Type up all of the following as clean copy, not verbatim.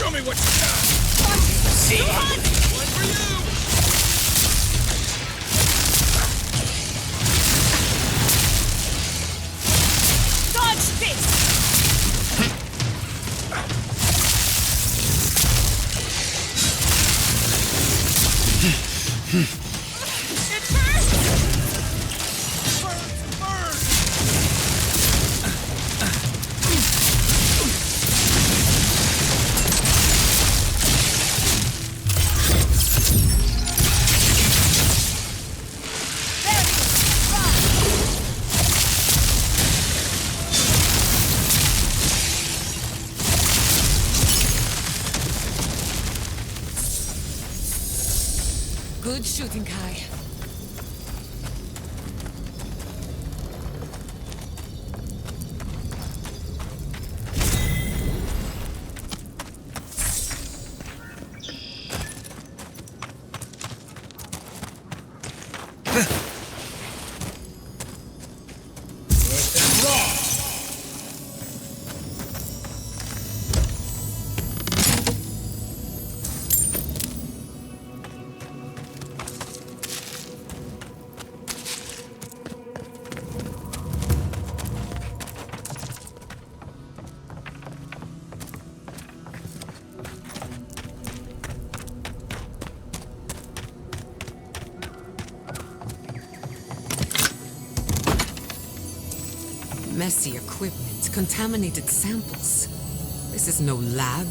Show me what you got! See? One for you! Dodge this! It burns! Burn! Burn! Good shooting, Kai. Messy equipment, contaminated samples. This is no lab.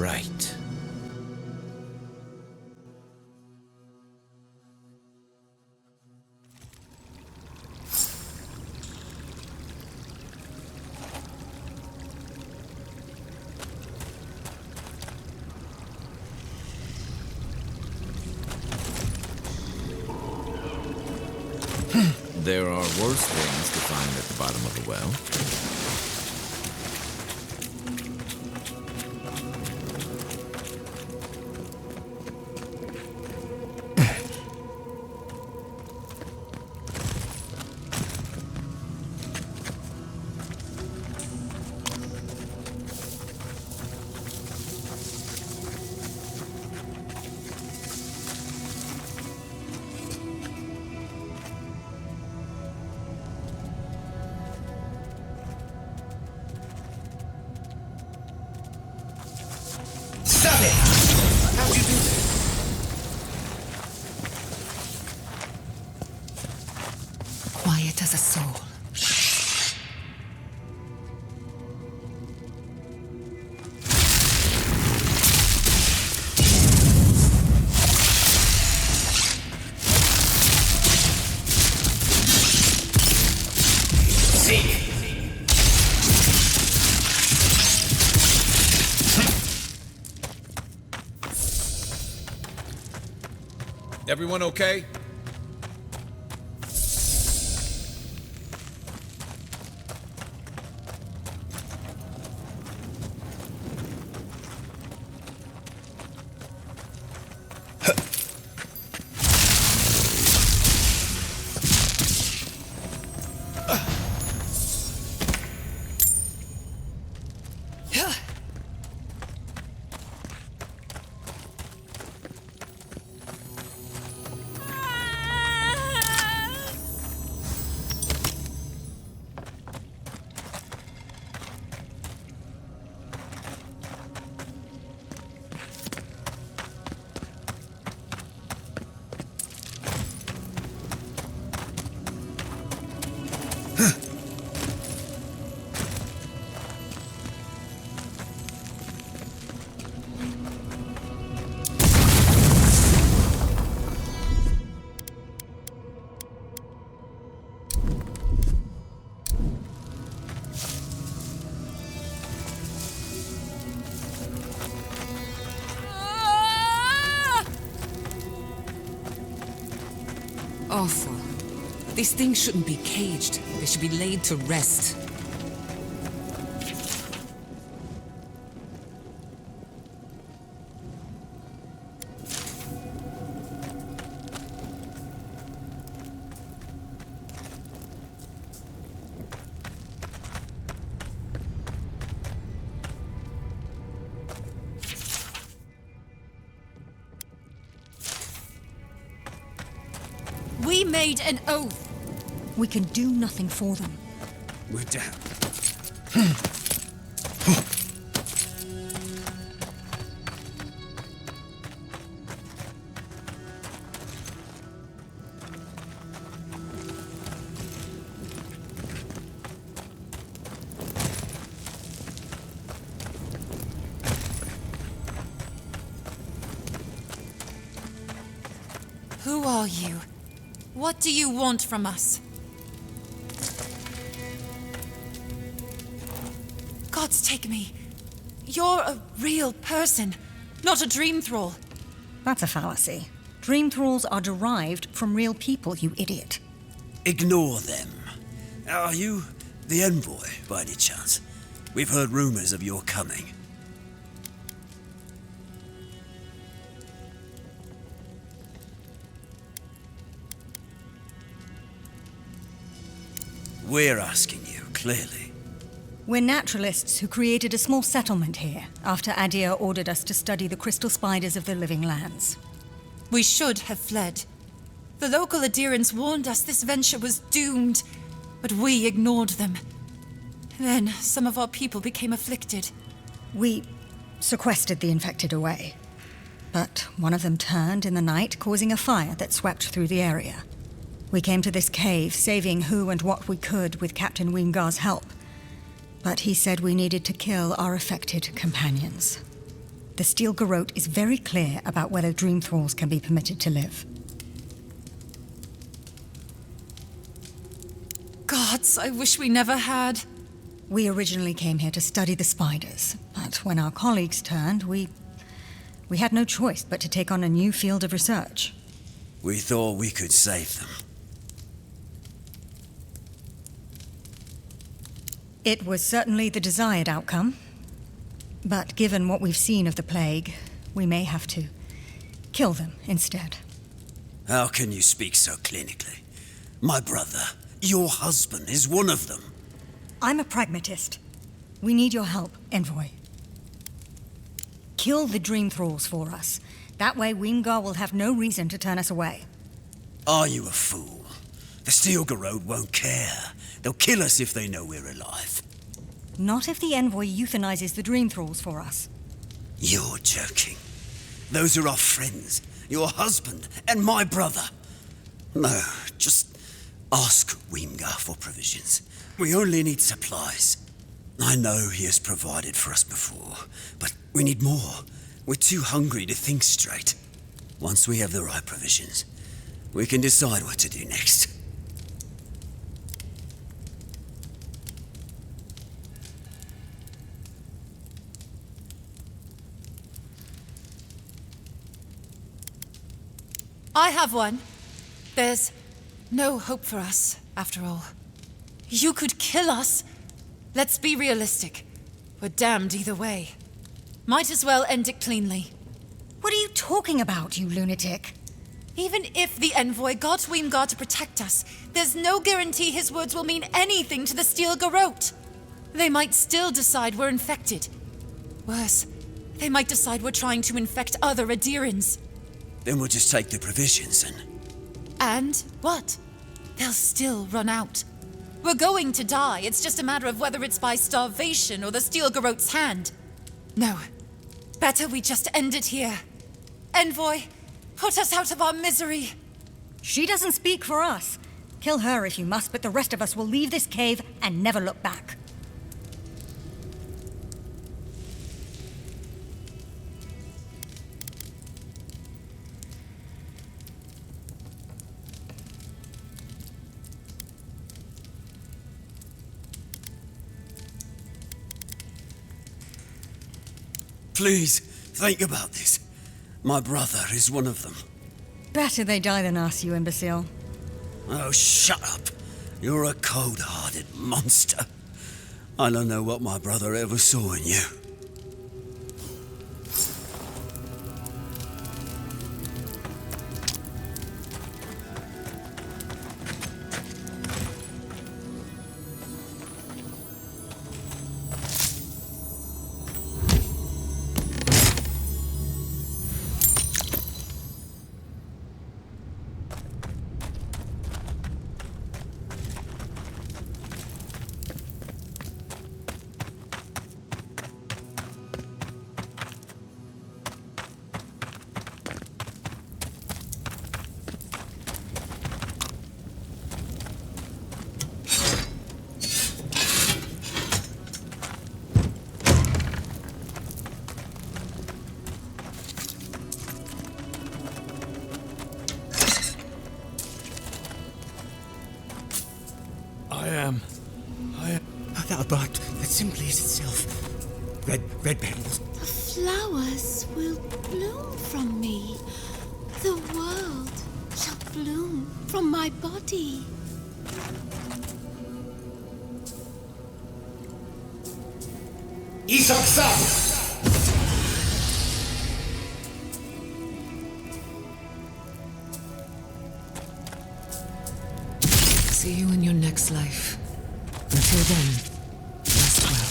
Right. There are worse things to find at the bottom of the well. Stop it! How'd you do that? Quiet as a soul. Everyone okay? Awful. These things shouldn't be caged. They should be laid to rest. We made an oath. We can do nothing for them. We're down. Who are you? What do you want from us? Gods take me. You're a real person, not a dream thrall. That's a fallacy. Dream thralls are derived from real people, you idiot. Ignore them. Are you the envoy, by any chance? We've heard rumors of your coming. We're asking you, clearly. We're naturalists who created a small settlement here after Adir ordered us to study the crystal spiders of the living lands. We should have fled. The local adherents warned us this venture was doomed, but we ignored them. Then some of our people became afflicted. We sequestered the infected away. But one of them turned in the night, causing a fire that swept through the area. We came to this cave, saving who and what we could with Captain Wingar's help. But he said we needed to kill our affected companions. The Steel Garrote is very clear about whether dream thralls can be permitted to live. Gods, I wish we never had. We originally came here to study the spiders, but when our colleagues turned, we had no choice but to take on a new field of research. We thought we could save them. It was certainly the desired outcome. But given what we've seen of the plague, we may have to kill them instead. How can you speak so clinically? My brother, your husband, is one of them. I'm a pragmatist. We need your help, Envoy. Kill the dream thralls for us. That way Weemgar will have no reason to turn us away. Are you a fool? The Steel Garrote won't care. They'll kill us if they know we're alive. Not if the Envoy euthanizes the dream thralls for us. You're joking. Those are our friends, your husband, and my brother. No, just ask Weemgar for provisions. We only need supplies. I know he has provided for us before, but we need more. We're too hungry to think straight. Once we have the right provisions, we can decide what to do next. I have one. There's no hope for us, after all. You could kill us. Let's be realistic. We're damned either way. Might as well end it cleanly. What are you talking about, you lunatic? Even if the Envoy got Weemgar to protect us, there's no guarantee his words will mean anything to the Steel Garrote. They might still decide we're infected. Worse, they might decide we're trying to infect other Adirans. Then we'll just take the provisions and... And what? They'll still run out. We're going to die. It's just a matter of whether it's by starvation or the Steel Garrote's hand. No. Better we just end it here. Envoy, put us out of our misery. She doesn't speak for us. Kill her if you must, but the rest of us will leave this cave and never look back. Please, think about this. My brother is one of them. Better they die than us, you imbecile. Oh, shut up. You're a cold-hearted monster. I don't know what my brother ever saw in you. But that simply is itself. Red petals. The flowers will bloom from me. The world shall bloom from my body. See you in your next life. Until then, rest well.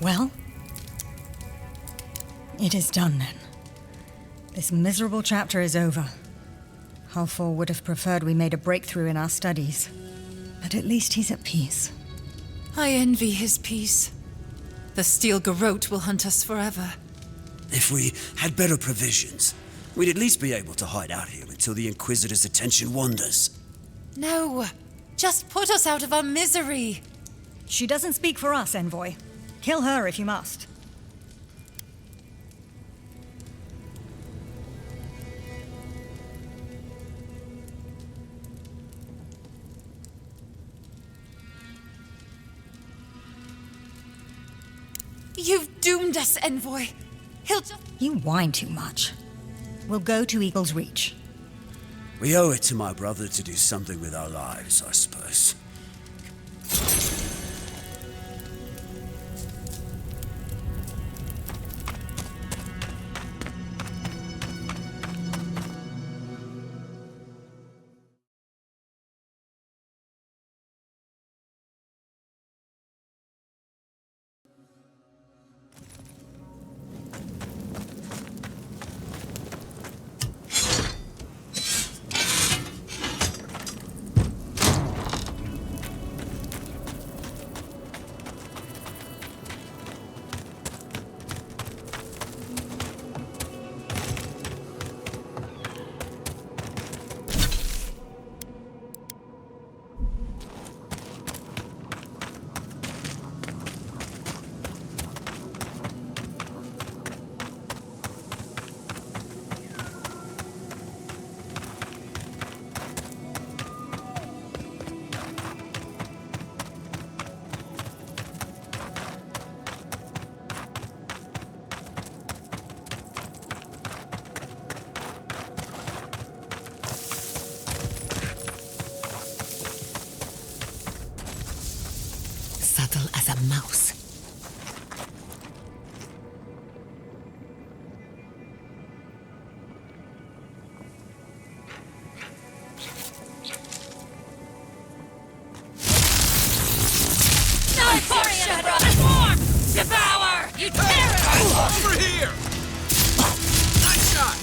Well, it is done then. This miserable chapter is over. Halfor would have preferred we made a breakthrough in our studies. But at least he's at peace. I envy his peace. The Steel Garrote will hunt us forever. If we had better provisions, we'd at least be able to hide out here until the Inquisitor's attention wanders. No, just put us out of our misery. She doesn't speak for us, Envoy. Kill her if you must. You've doomed us, Envoy. He'll just... You whine too much. We'll go to Eagle's Reach. We owe it to my brother to do something with our lives, I suppose. Subtle as a mouse. Devour! You terror! Over here! Nice shot!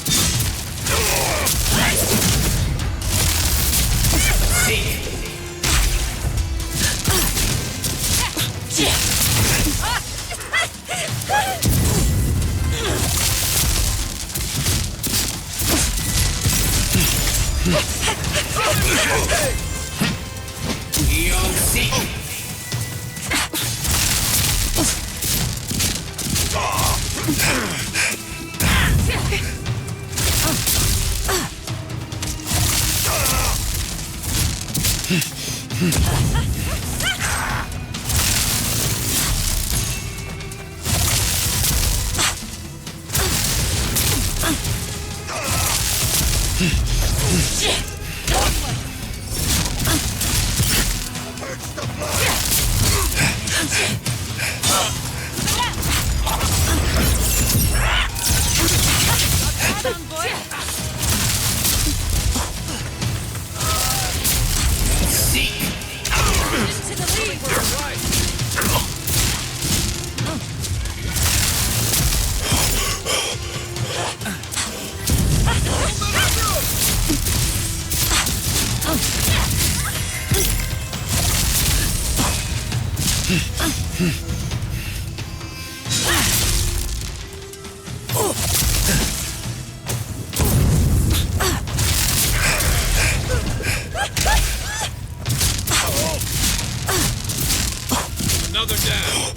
Another down.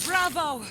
Bravo!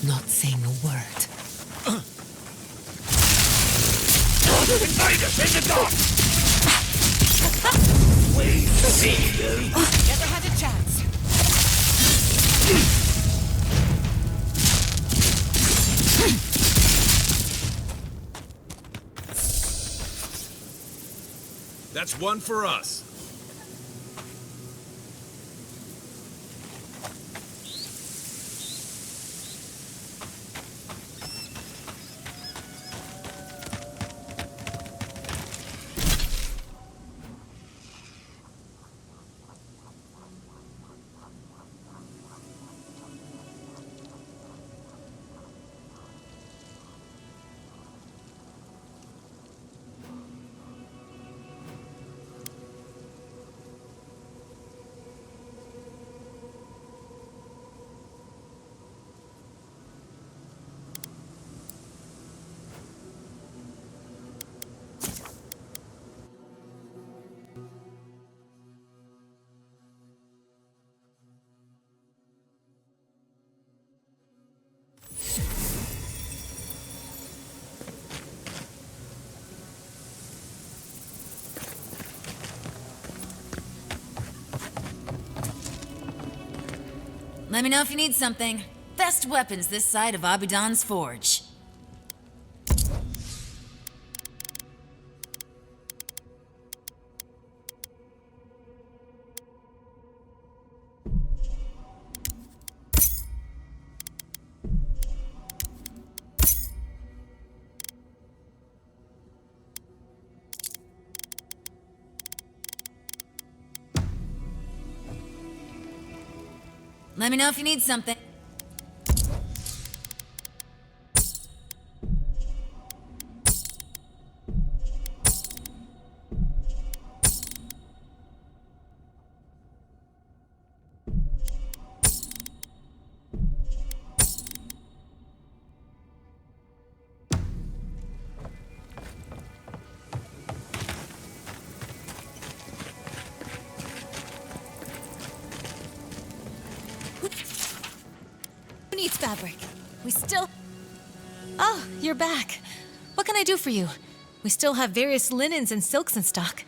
not saying a word. Invaders in the dark! We see you! Never had a chance. That's one for us. Let me know if you need something. Best weapons this side of Abidan's forge. Let me know if you need something. Who needs fabric? We still... Oh, you're back. What can I do for you? We still have various linens and silks in stock.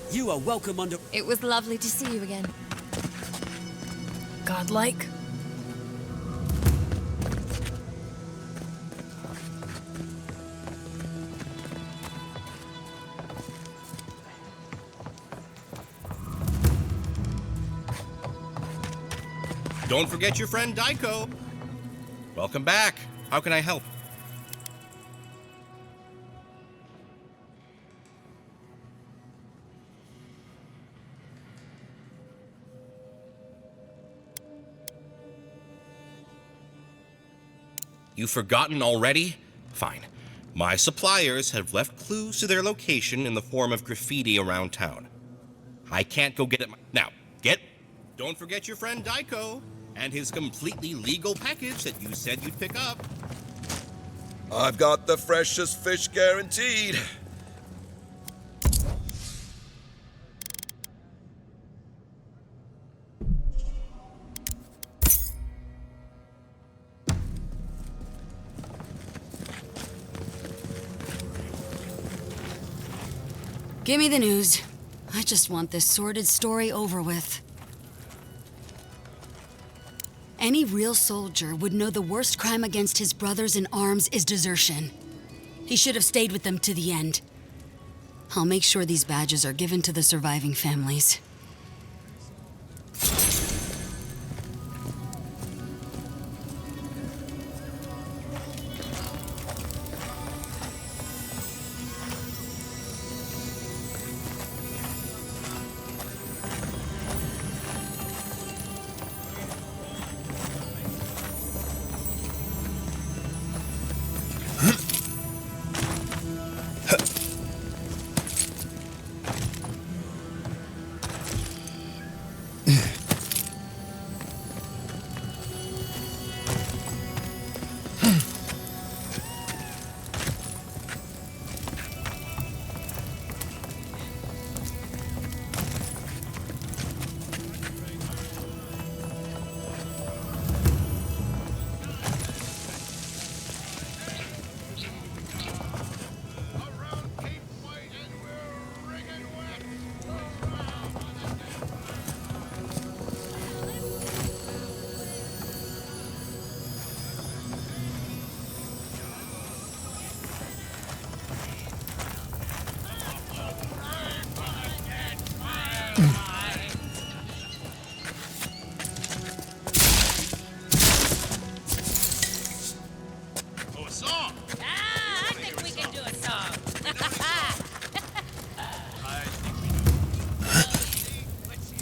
You are welcome under... It was lovely to see you again. Godlike. Don't forget your friend Daiko. Welcome back. How can I help? You've forgotten already? Fine. My suppliers have left clues to their location in the form of graffiti around town. I can't go get it now. Get. Don't forget your friend Daiko and his completely legal package that you said you'd pick up. I've got the freshest fish guaranteed. Give me the news. I just want this sordid story over with. Any real soldier would know the worst crime against his brothers in arms is desertion. He should have stayed with them to the end. I'll make sure these badges are given to the surviving families. song. I think we can do a song. I think we do. Let's see.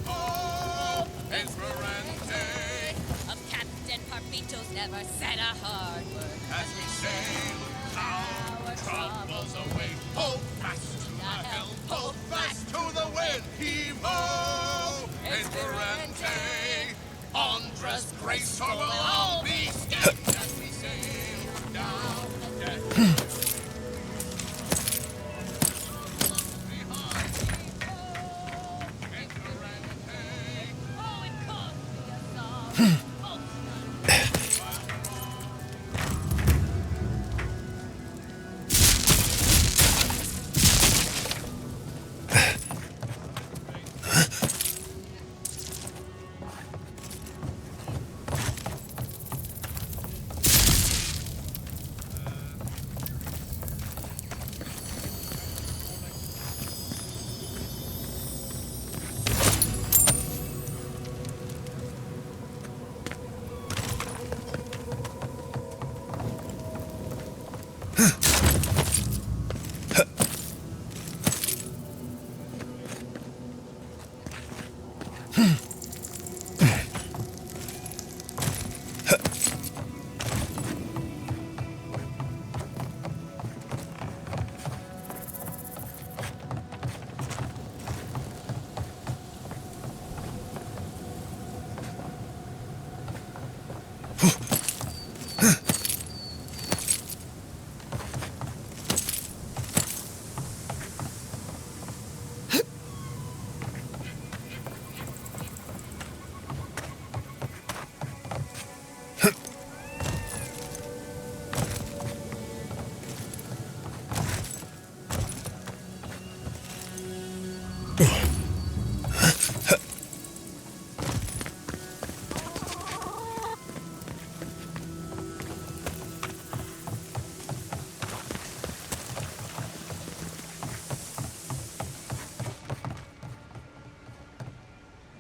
Oh, Esperante, Captain Parpito's never said a hard word. as we sail our troubles away. Hold fast to the helm, hold fast to the wind. Heave-ho, Esperante, Andra's grace, or we'll all be skinned as we sail down the deck. Oh, it could be a song.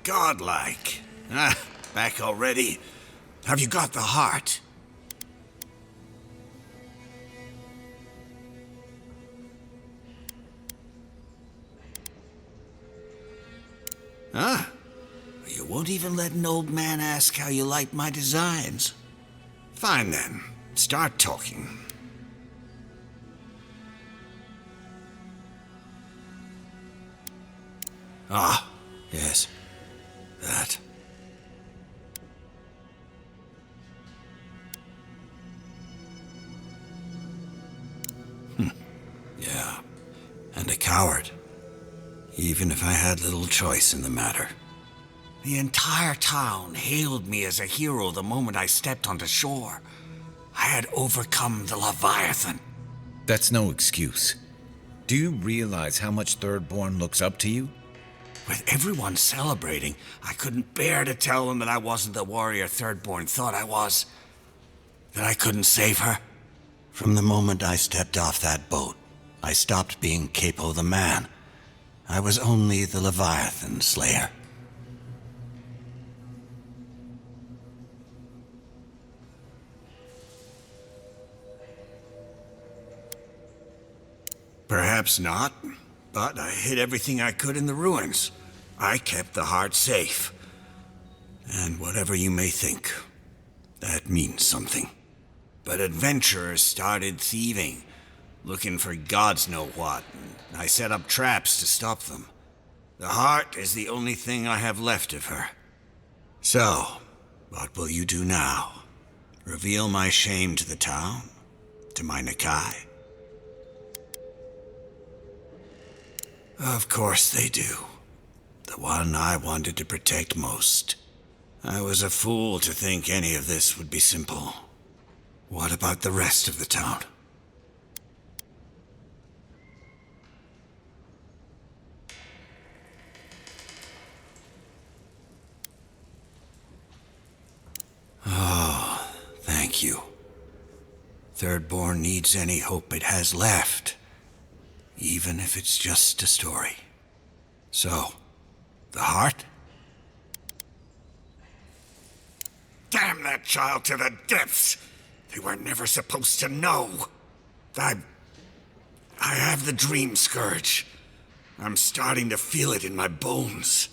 Godlike. Ah, back already? Have you got the heart? Huh? You won't even let an old man ask how you like my designs. Fine then. Start talking. Ah, yes. That. Yeah. And a coward. Even if I had little choice in the matter. The entire town hailed me as a hero the moment I stepped onto shore. I had overcome the Leviathan. That's no excuse. Do you realize how much Thirdborn looks up to you? With everyone celebrating, I couldn't bear to tell them that I wasn't the warrior Thirdborn thought I was. That I couldn't save her. From the moment I stepped off that boat, I stopped being Capo the Man. I was only the Leviathan Slayer. Perhaps not, but I hid everything I could in the ruins. I kept the heart safe. And whatever you may think, that means something. But adventurers started thieving, looking for gods know what, and I set up traps to stop them. The heart is the only thing I have left of her. So, what will you do now? Reveal my shame to the town? To my Nakai? Of course they do. The one I wanted to protect most. I was a fool to think any of this would be simple. What about the rest of the town? Oh, thank you. Thirdborn needs any hope it has left. Even if it's just a story. So, the heart? burn that child to the depths. They were never supposed to know. I have the dream scourge. I'm starting to feel it in my bones.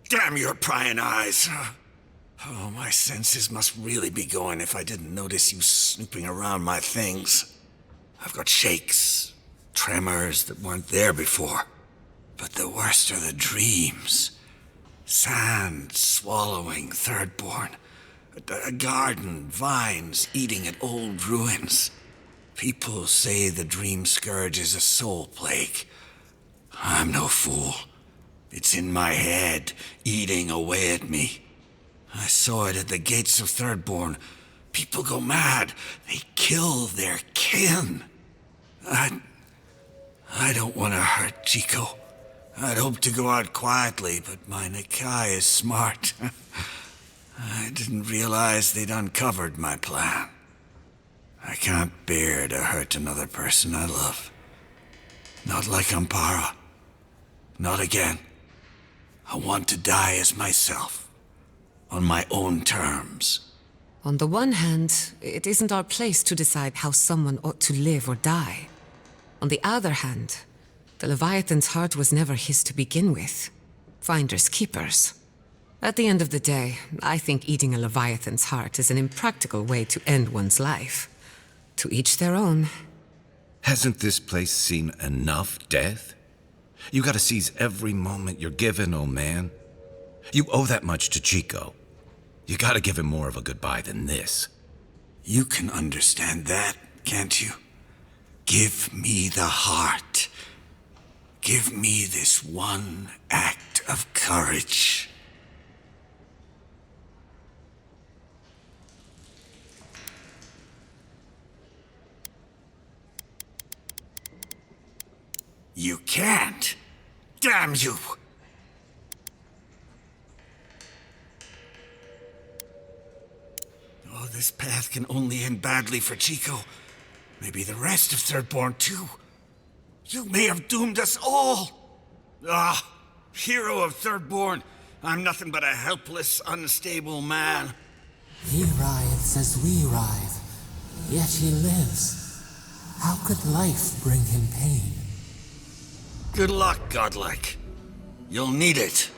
Damn your prying eyes. Oh, my senses must really be going if I didn't notice you snooping around my things. I've got shakes, tremors that weren't there before. But the worst are the dreams. Sand swallowing Thirdborn. A garden, vines eating at old ruins. People say the dream scourge is a soul plague. I'm no fool. It's in my head, eating away at me. I saw it at the gates of Thirdborn. People go mad. They kill their kin. I don't want to hurt Chico. I'd hoped to go out quietly, but my Nakai is smart. I didn't realize they'd uncovered my plan. I can't bear to hurt another person I love. Not like Ampara. Not again. I want to die as myself. On my own terms. On the one hand, it isn't our place to decide how someone ought to live or die. On the other hand, the Leviathan's heart was never his to begin with. Finders keepers. At the end of the day, I think eating a Leviathan's heart is an impractical way to end one's life. To each their own. Hasn't this place seen enough death? You gotta seize every moment you're given, oh man. You owe that much to Chico. You gotta give him more of a goodbye than this. You can understand that, can't you? Give me the heart. Give me this one act of courage. You can't. Damn you! Oh, this path can only end badly for Chico. Maybe the rest of Thirdborn too. You may have doomed us all! Ah, hero of Thirdborn, I'm nothing but a helpless, unstable man. He writhes as we writhe, yet he lives. How could life bring him pain? Good luck, Godlike. You'll need it.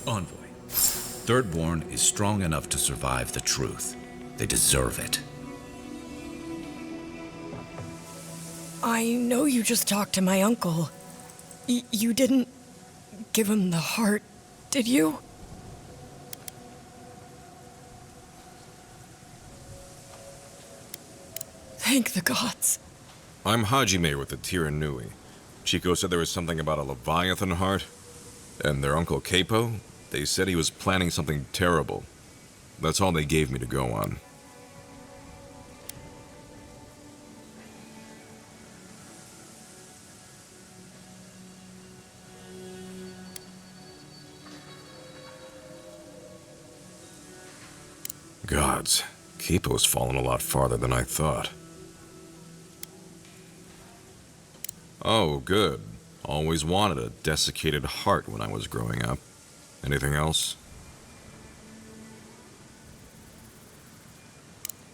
Envoy. Thirdborn is strong enough to survive the truth. They deserve it. I know you just talked to my uncle. You didn't give him the heart, did you? Thank the gods. I'm Hajime with the Tiranui. Chico said there was something about a Leviathan heart. And their uncle Capo, they said he was planning something terrible. That's all they gave me to go on. Gods, Capo's fallen a lot farther than I thought. Oh, good. Always wanted a desiccated heart when I was growing up. Anything else?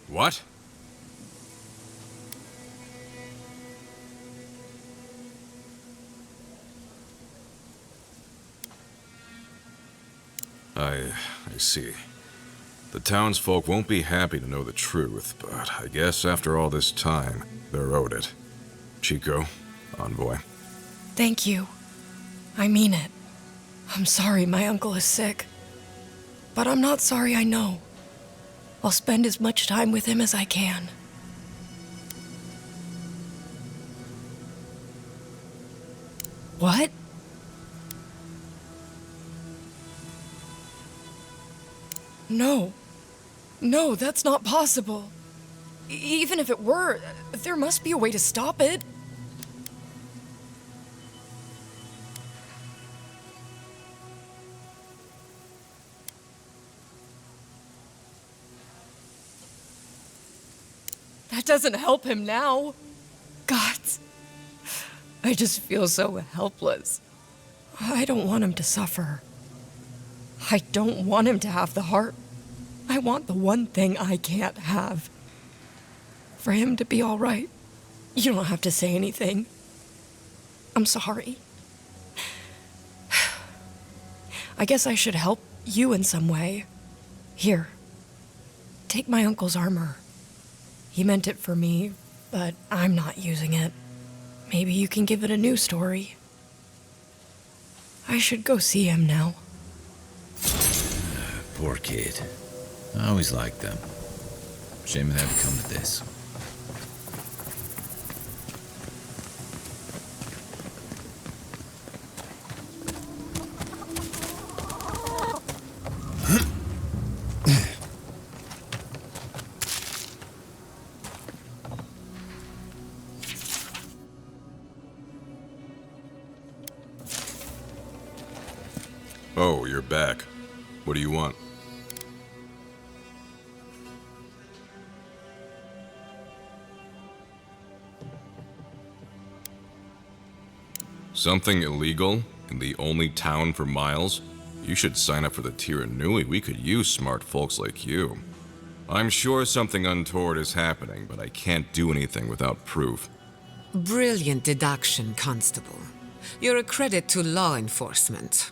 What? I see. The townsfolk won't be happy to know the truth, but I guess after all this time, they're owed it. Chico, Envoy. Thank you. I mean it. I'm sorry my uncle is sick. But I'm not sorry I know. I'll spend as much time with him as I can. What? No. No, that's not possible. Even if it were, there must be a way to stop it. That doesn't help him now. Gods, I just feel so helpless. I don't want him to suffer. I don't want him to have the heart. I want the one thing I can't have. For him to be all right. You don't have to say anything. I'm sorry. I guess I should help you in some way. Here, take my uncle's armor. He meant it for me, but I'm not using it. Maybe you can give it a new story. I should go see him now. Poor kid. I always liked them. Shame it had to come to this. Oh, you're back. What do you want? Something illegal in the only town for miles? You should sign up for the Tiranui. We could use smart folks like you. I'm sure something untoward is happening, but I can't do anything without proof. Brilliant deduction, Constable. You're a credit to law enforcement.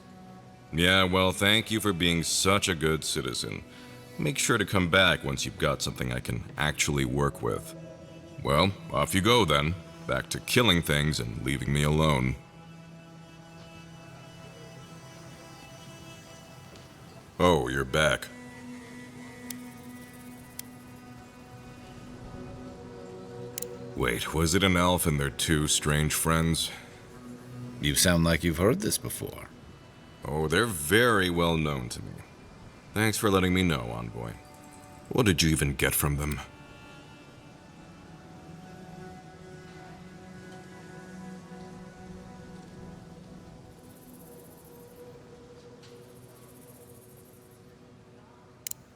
Yeah, well, thank you for being such a good citizen. Make sure to come back once you've got something I can actually work with. Well, off you go then. Back to killing things and leaving me alone. Oh, you're back. Wait, was it an elf and their two strange friends? You sound like you've heard this before. Oh, they're very well known to me. Thanks for letting me know, Envoy. What did you even get from them?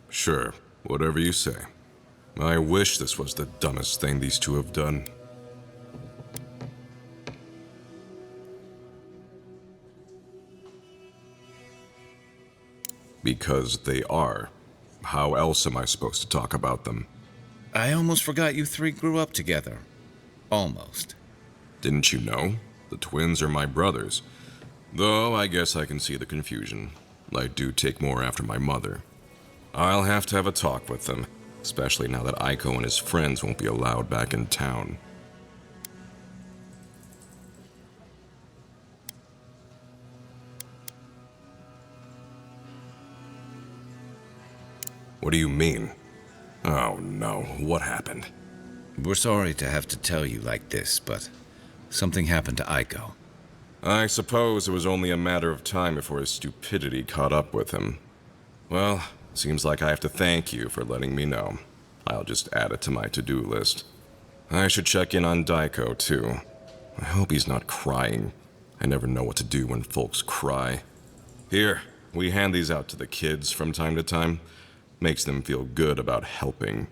Sure, whatever you say. I wish this was the dumbest thing these two have done. Because they are. How else am I supposed to talk about them? I almost forgot you three grew up together. Almost. Didn't you know? The twins are my brothers. Though I guess I can see the confusion. I do take more after my mother. I'll have to have a talk with them, especially now that Aiko and his friends won't be allowed back in town. What do you mean? Oh no, what happened? We're sorry to have to tell you like this, but something happened to Aiko. I suppose it was only a matter of time before his stupidity caught up with him. Well, seems like I have to thank you for letting me know. I'll just add it to my to-do list. I should check in on Daiko, too. I hope he's not crying. I never know what to do when folks cry. Here, we hand these out to the kids from time to time. Makes them feel good about helping.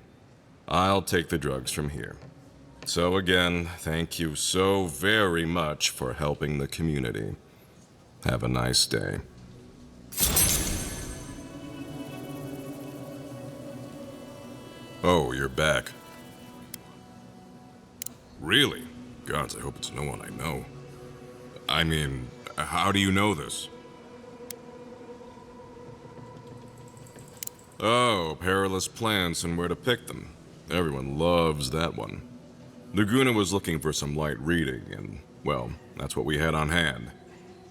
I'll take the drugs from here. So again, thank you so very much for helping the community. Have a nice day. Oh, you're back. Really? Gods, I hope it's no one I know. I mean, how do you know this? Oh, perilous plants and where to pick them. Everyone loves that one. Laguna was looking for some light reading, and, well, that's what we had on hand.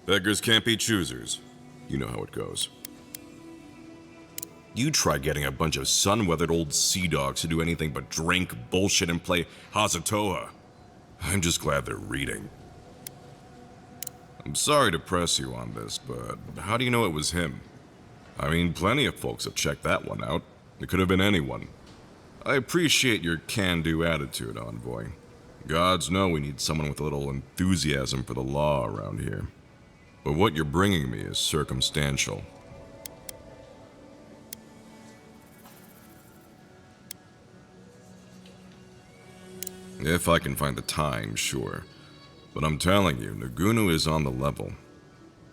Beggars can't be choosers. You know how it goes. You try getting a bunch of sun-weathered old sea dogs to do anything but drink, bullshit, and play Hazatoa. I'm just glad they're reading. I'm sorry to press you on this, but how do you know it was him? I mean, plenty of folks have checked that one out. It could have been anyone. I appreciate your can-do attitude, Envoy. Gods know we need someone with a little enthusiasm for the law around here. But what you're bringing me is circumstantial. If I can find the time, sure. But I'm telling you, Nagunu is on the level.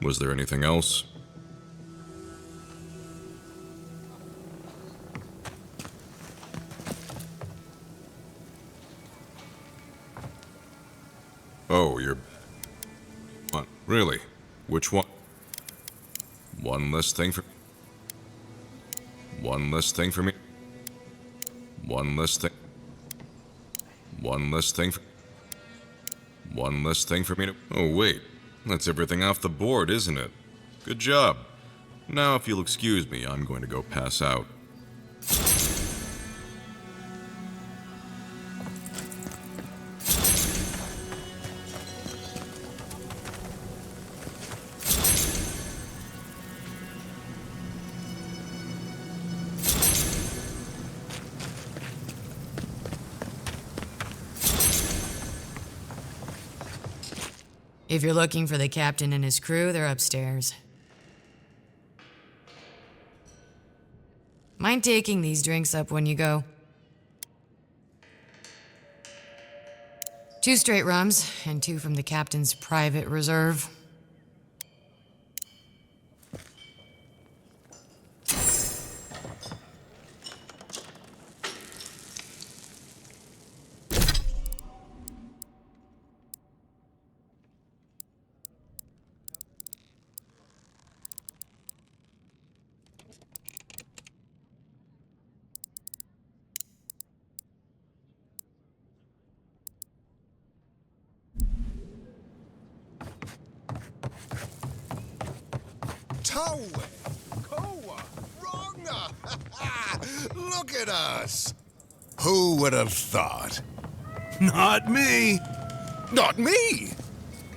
Was there anything else? Oh, you're... What? Really? Which one? One less thing for... One less thing for me? One less thing... One less thing for... One less thing for me to... Oh, wait. That's everything off the board, isn't it? Good job. Now, if you'll excuse me, I'm going to go pass out. If you're looking for the captain and his crew, they're upstairs. Mind taking these drinks up when you go? 2 straight rums, and 2 from the captain's private reserve. Look at us! Who would have thought? Not me! Not me!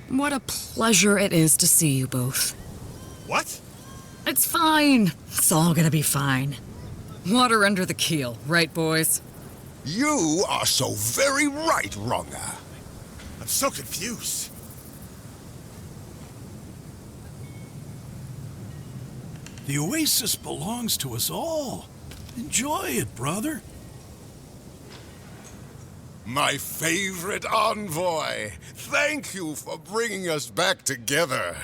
What a pleasure it is to see you both. What? It's fine. It's all gonna be fine. Water under the keel, right, boys? You are so very right, Ronga. I'm so confused. The oasis belongs to us all. Enjoy it, brother. My favorite envoy! Thank you for bringing us back together.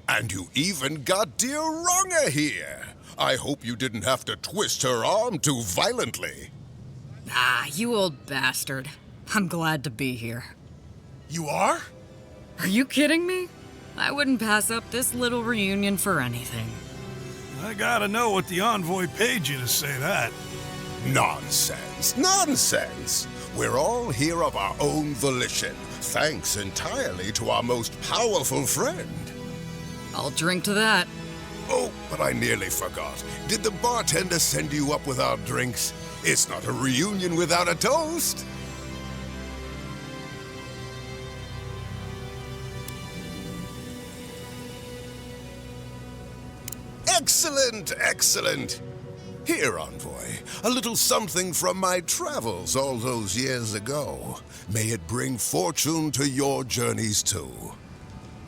And you even got dear Ronga here. I hope you didn't have to twist her arm too violently. Ah, you old bastard. I'm glad to be here. You are? Are you kidding me? I wouldn't pass up this little reunion for anything. I gotta know what the envoy paid you to say that. Nonsense, nonsense! We're all here of our own volition, thanks entirely to our most powerful friend. I'll drink to that. Oh, but I nearly forgot. Did the bartender send you up without drinks? It's not a reunion without a toast. Excellent, excellent. Here, envoy, a little something from my travels all those years ago. May it bring fortune to your journeys too.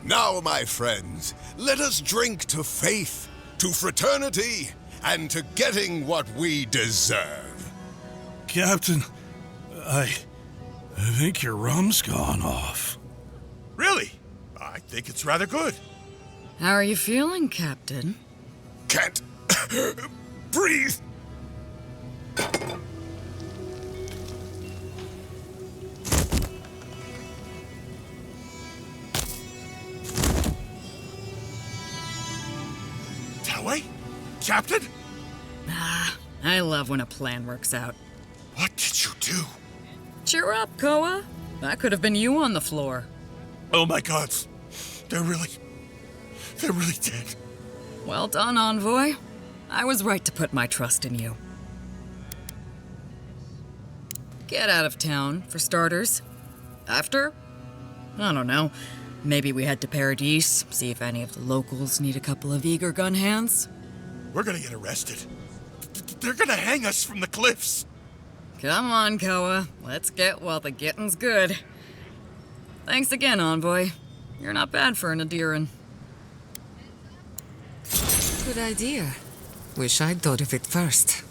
Now, my friends, let us drink to faith, to fraternity, and to getting what we deserve. Captain, I think your rum's gone off. Really? I think it's rather good. How are you feeling, Captain? Can't breathe. Tawai? Captain? Ah, I love when a plan works out. What did you do? Cheer up, Koa. That could have been you on the floor. Oh my gods. They're really dead. Well done, Envoy. I was right to put my trust in you. Get out of town, for starters. After? I don't know. Maybe we head to Paradise, see if any of the locals need a couple of eager gun hands. We're gonna get arrested. They're gonna hang us from the cliffs. Come on, Koa. Let's get while the getting's good. Thanks again, Envoy. You're not bad for an Adiran. Good idea. Wish I'd thought of it first.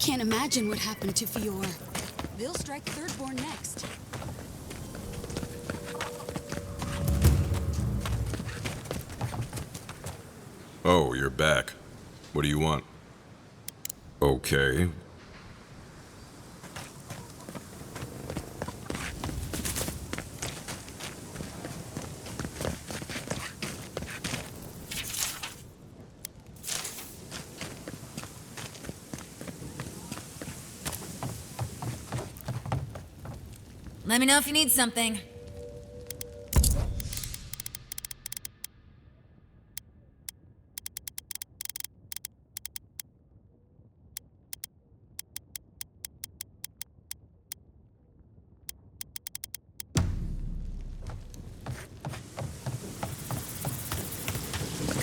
can't imagine what happened to Fior. They'll strike Thirdborn next. Oh, you're back. What do you want? Okay. Let me know if you need something.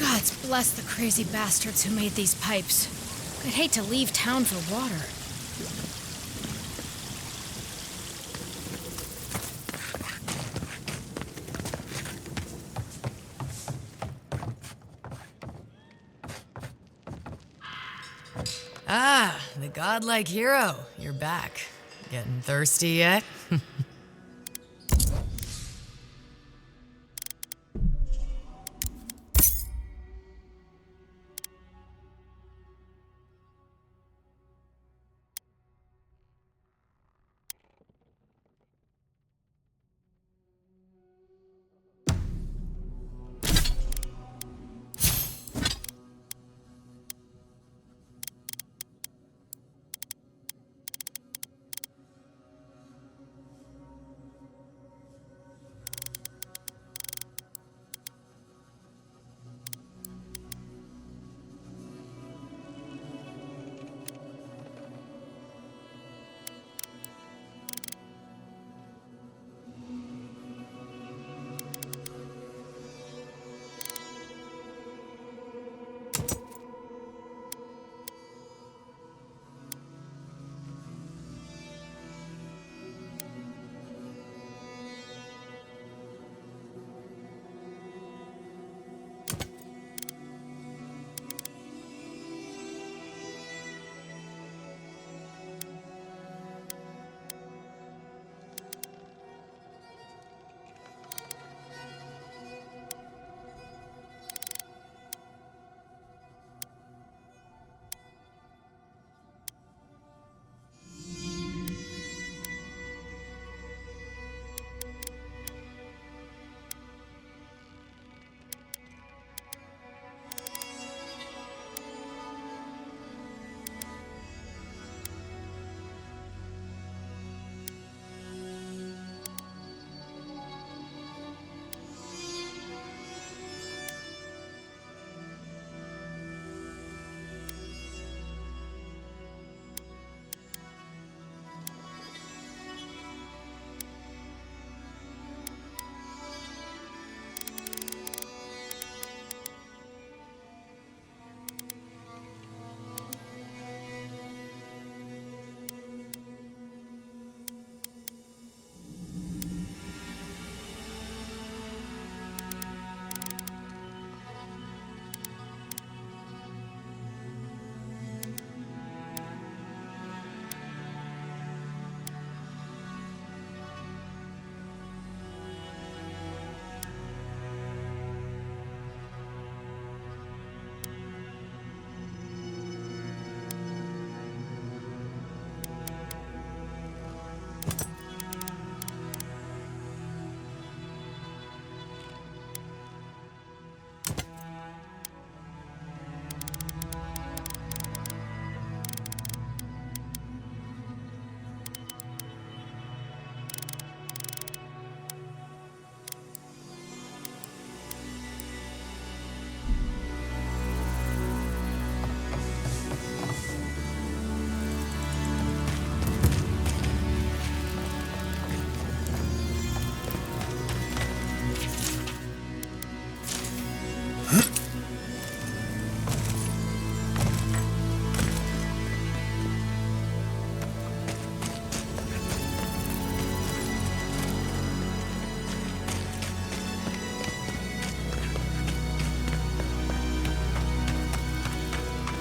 Gods bless the crazy bastards who made these pipes. I'd hate to leave town for water. Ah, the godlike hero. You're back. Getting thirsty yet?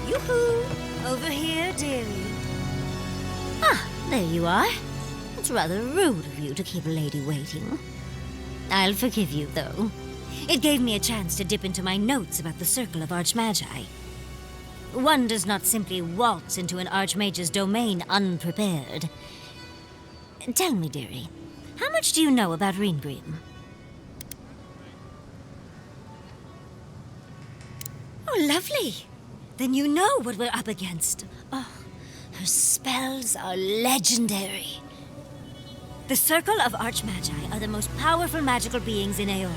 Yoo-hoo! Over here, dearie. There you are. It's rather rude of you to keep a lady waiting. I'll forgive you, though. It gave me a chance to dip into my notes about the Circle of Archmagi. One does not simply waltz into an Archmage's domain unprepared. Tell me, dearie, how much do you know about Reengrim? Oh, lovely. Then you know what we're up against. Oh, her spells are legendary. The Circle of Archmagi are the most powerful magical beings in Eora.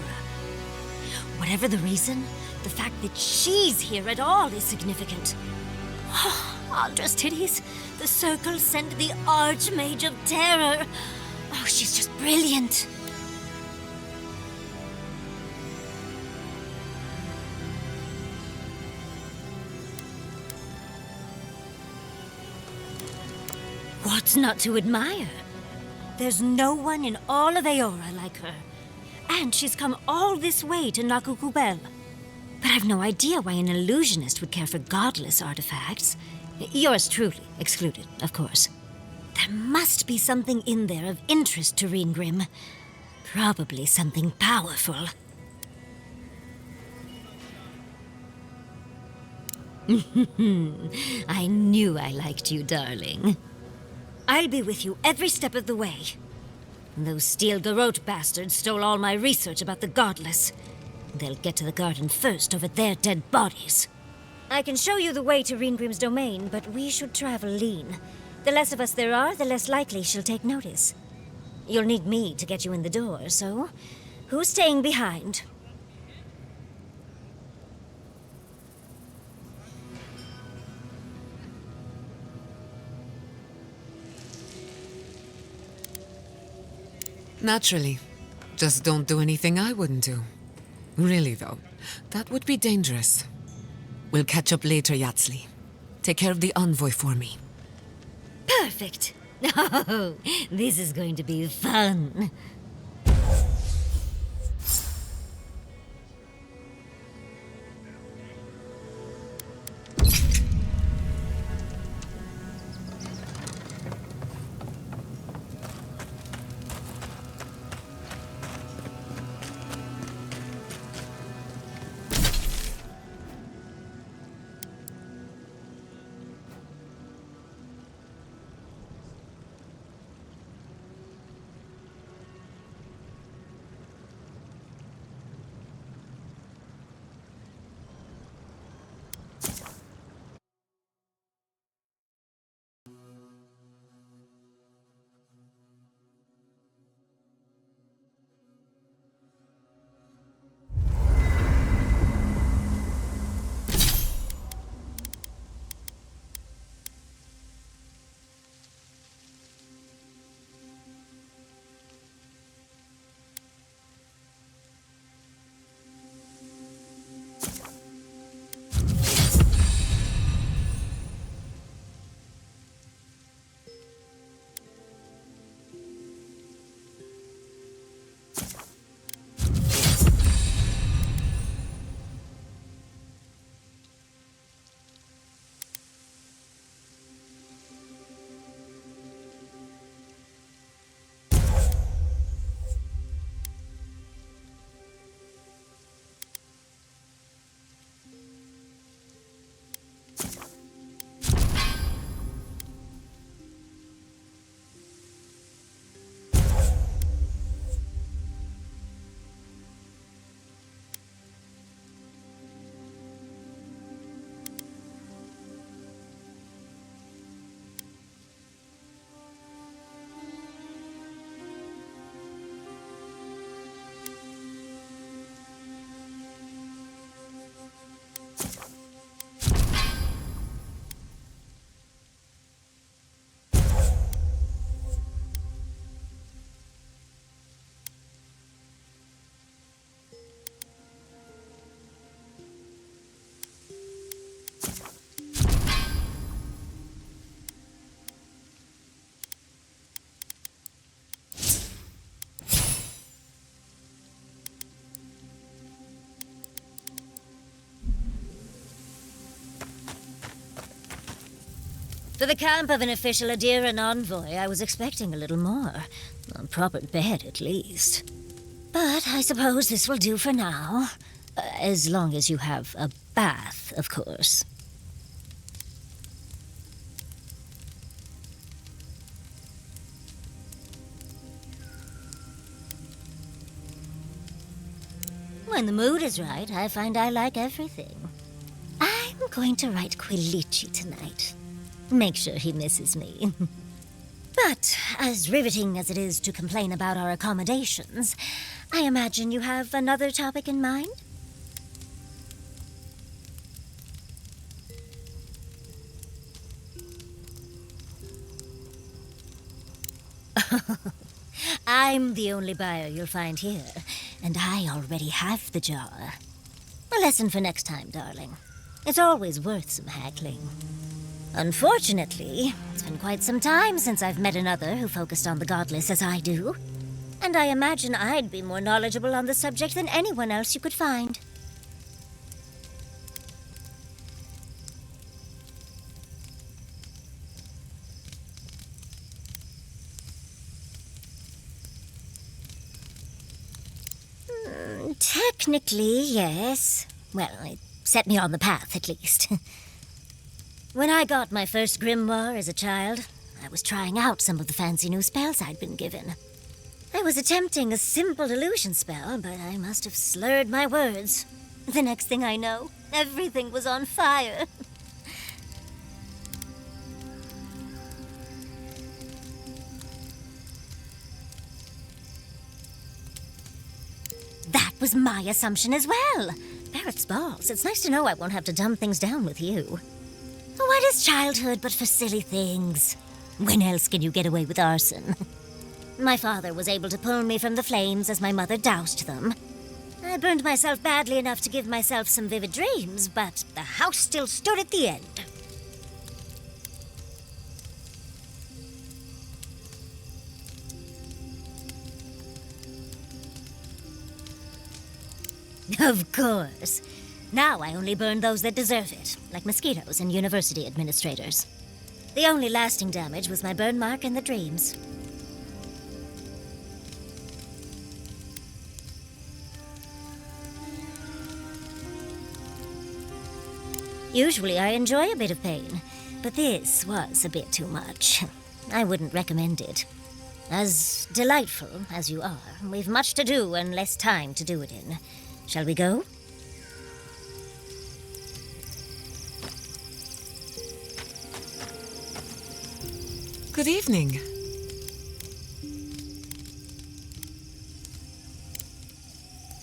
Whatever the reason, the fact that she's here at all is significant. Oh, Andra's titties. The Circle sent the Archmage of Terror. Oh, she's just brilliant. What's not to admire? There's no one in all of Eora like her. And she's come all this way to Nakukubel. But I've no idea why an illusionist would care for godless artifacts. Yours truly excluded, of course. There must be something in there of interest to Reengrim. Probably something powerful. I knew I liked you, darling. I'll be with you every step of the way. Those Steel Garrote bastards stole all my research about the Godless. They'll get to the garden first over their dead bodies. I can show you the way to Reengrim's domain, but we should travel lean. The less of us there are, the less likely she'll take notice. You'll need me to get you in the door, so who's staying behind? Naturally. Just don't do anything I wouldn't do. Really, though, that would be dangerous. We'll catch up later, Yatsli. Take care of the envoy for me. Perfect. Oh, this is going to be fun. For the camp of an official Eora envoy, I was expecting a little more. A proper bed, at least. But I suppose this will do for now. As long as you have a bath, of course. When the mood is right, I find I like everything. I'm going to write Quilici tonight. Make sure he misses me. But, as riveting as it is to complain about our accommodations, I imagine you have another topic in mind? I'm the only buyer you'll find here, and I already have the jar. A lesson for next time, darling. It's always worth some haggling. Unfortunately, it's been quite some time since I've met another who focused on the godless as I do. And I imagine I'd be more knowledgeable on the subject than anyone else you could find. Technically, yes. Well, it set me on the path, at least. When I got my first grimoire as a child, I was trying out some of the fancy new spells I'd been given. I was attempting a simple illusion spell, but I must have slurred my words. The next thing I know, everything was on fire. That was my assumption as well. Barrett's balls. It's nice to know I won't have to dumb things down with you. What is childhood but for silly things? When else can you get away with arson? My father was able to pull me from the flames as my mother doused them. I burned myself badly enough to give myself some vivid dreams, but the house still stood at the end. Of course. Now I only burn those that deserve it, like mosquitoes and university administrators. The only lasting damage was my burn mark and the dreams. Usually I enjoy a bit of pain, but this was a bit too much. I wouldn't recommend it. As delightful as you are, we've much to do and less time to do it in. Shall we go? Good evening.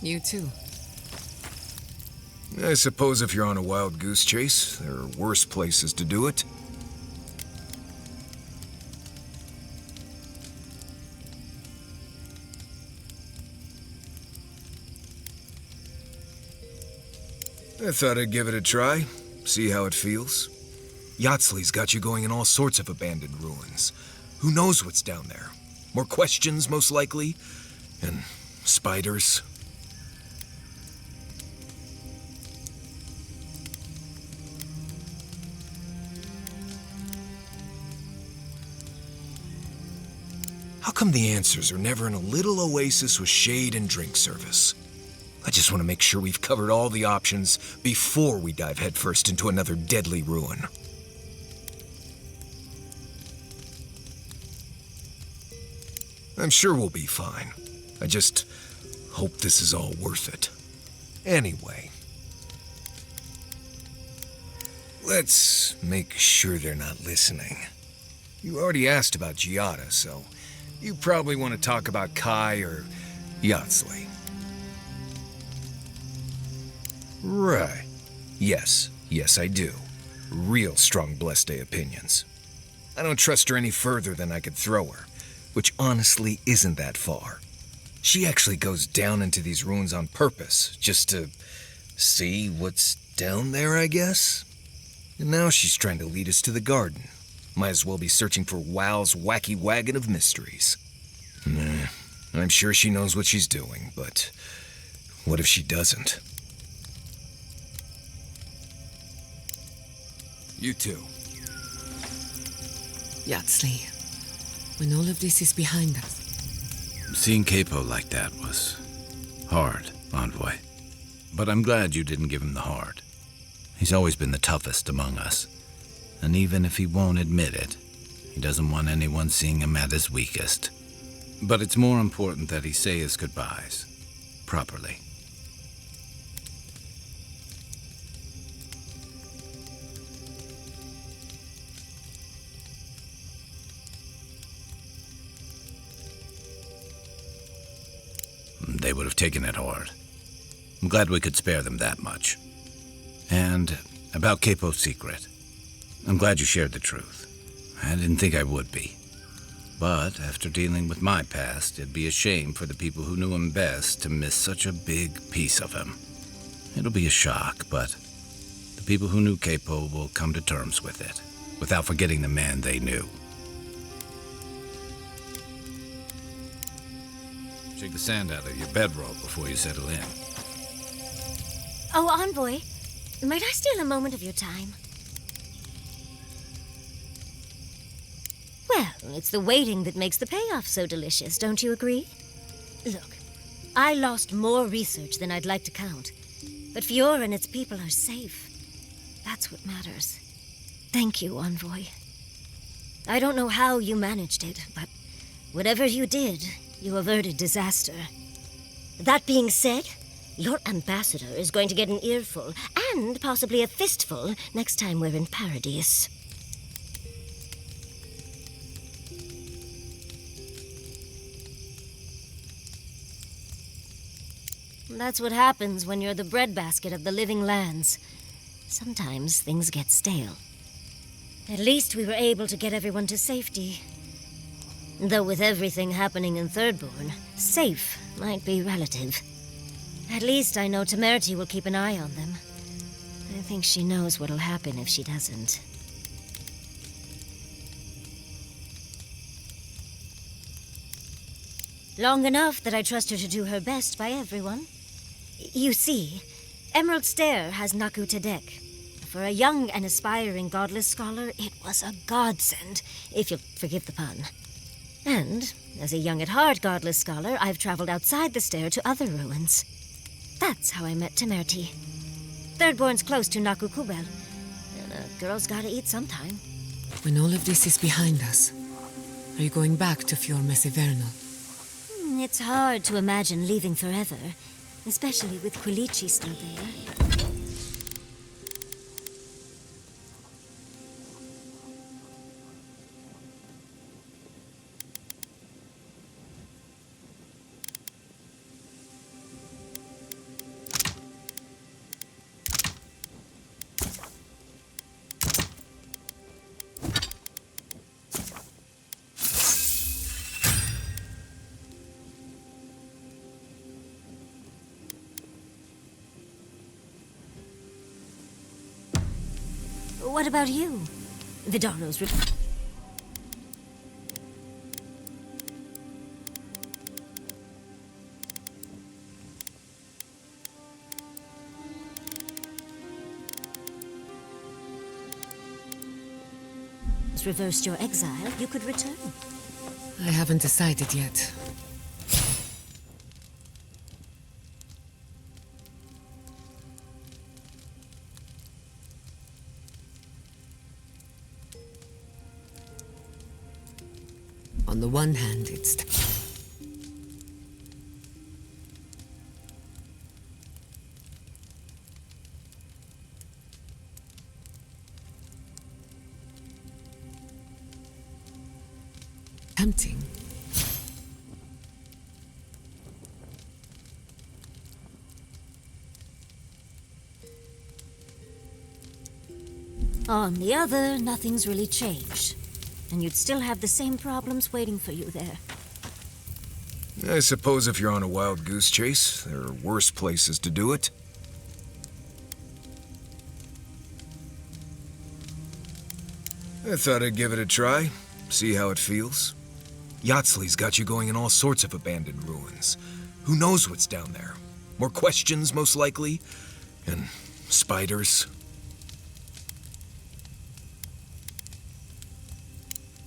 You too. I suppose if you're on a wild goose chase, there are worse places to do it. I thought I'd give it a try, see how it feels. Yatsley's got you going in all sorts of abandoned ruins. Who knows what's down there? More questions, most likely. And spiders. How come the answers are never in a little oasis with shade and drink service? I just want to make sure we've covered all the options before we dive headfirst into another deadly ruin. I'm sure we'll be fine. I just hope this is all worth it. Anyway, let's make sure they're not listening. You already asked about Giada, so you probably want to talk about Kai or Yatsley. Right. Yes, I do. Real strong Blessed Day opinions. I don't trust her any further than I could throw her, which honestly isn't that far. She actually goes down into these ruins on purpose, just to see what's down there, I guess? And now she's trying to lead us to the garden. Might as well be searching for WoW's wacky wagon of mysteries. Nah, I'm sure she knows what she's doing, but what if she doesn't? You too. Yatsley, when all of this is behind us. Seeing Capo like that was hard, Envoy. But I'm glad you didn't give him the heart. He's always been the toughest among us. And even if he won't admit it, he doesn't want anyone seeing him at his weakest. But it's more important that he say his goodbyes properly. They would have taken it hard. I'm glad we could spare them that much. And about Capo's secret, I'm glad you shared the truth. I didn't think I would be. But after dealing with my past, it'd be a shame for the people who knew him best to miss such a big piece of him. It'll be a shock, but the people who knew Capo will come to terms with it, without forgetting the man they knew. Shake the sand out of your bedroll before you settle in. Oh, Envoy, might I steal a moment of your time? Well, it's the waiting that makes the payoff so delicious, don't you agree? Look, I lost more research than I'd like to count, but Fiora and its people are safe. That's what matters. Thank you, Envoy. I don't know how you managed it, but whatever you did, you averted disaster. That being said, your ambassador is going to get an earful, and possibly a fistful, next time we're in Paradise. That's what happens when you're the breadbasket of the living lands. Sometimes things get stale. At least we were able to get everyone to safety. Though with everything happening in Thirdborn, safe might be relative. At least I know Temerity will keep an eye on them. I think she knows what'll happen if she doesn't. Long enough that I trust her to do her best by everyone. You see, Emerald Stair has Naku Tedek. For a young and aspiring godless scholar, it was a godsend, if you'll forgive the pun. And, as a young-at-heart godless scholar, I've traveled outside the stair to other ruins. That's how I met Temerity. Thirdborn's close to Naku Kubel, and a girl's gotta eat sometime. When all of this is behind us, are you going back to Fior Mesivernal? It's hard to imagine leaving forever, especially with Quilici still there. What about you? Vidano's reversed your exile, you could return. I haven't decided yet. On the one hand, it's... tempting. On the other, nothing's really changed. And you'd still have the same problems waiting for you there. I suppose if you're on a wild goose chase, there are worse places to do it. I thought I'd give it a try, see how it feels. Yatsley's got you going in all sorts of abandoned ruins. Who knows what's down there? More questions, most likely. And spiders.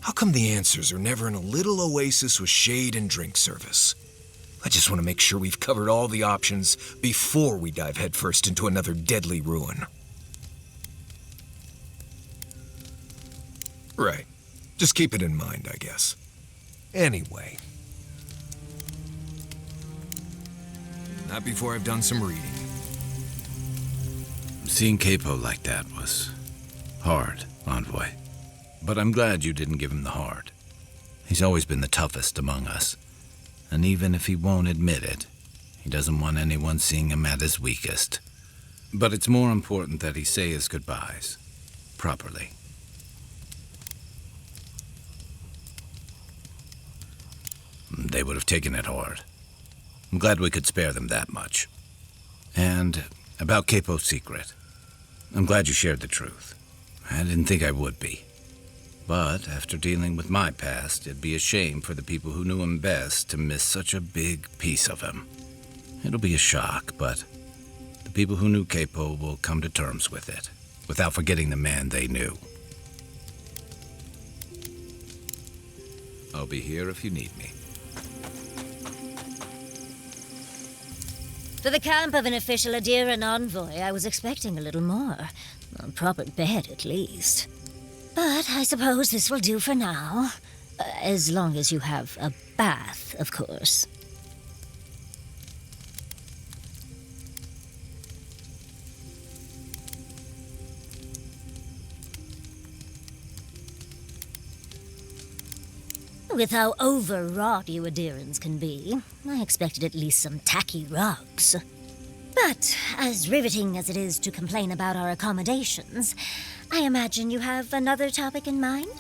How come the answers are never in a little oasis with shade and drink service? I just want to make sure we've covered all the options before we dive headfirst into another deadly ruin. Right. Just keep it in mind, I guess. Anyway. Not before I've done some reading. Seeing Capo like that was hard, Envoy. But I'm glad you didn't give him the heart. He's always been the toughest among us. And even if he won't admit it, he doesn't want anyone seeing him at his weakest. But it's more important that he say his goodbyes properly. They would have taken it hard. I'm glad we could spare them that much. And about Capo's secret, I'm glad you shared the truth. I didn't think I would be. But after dealing with my past, it'd be a shame for the people who knew him best to miss such a big piece of him. It'll be a shock, but the people who knew Capo will come to terms with it, without forgetting the man they knew. I'll be here if you need me. For the camp of an official Eora envoy, I was expecting a little more. A proper bed, at least. But I suppose this will do for now. As long as you have a bath, of course. With how overwrought you Adirans can be, I expected at least some tacky rugs. But as riveting as it is to complain about our accommodations, I imagine you have another topic in mind?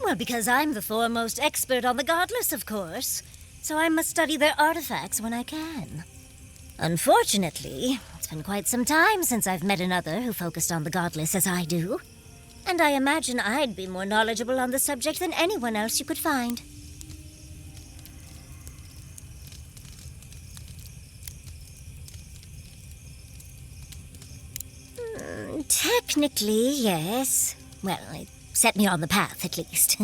Well, because I'm the foremost expert on the godless, of course. So I must study their artifacts when I can. Unfortunately, it's been quite some time since I've met another who focused on the godless as I do. And I imagine I'd be more knowledgeable on the subject than anyone else you could find. Technically, yes. Well, it set me on the path, at least.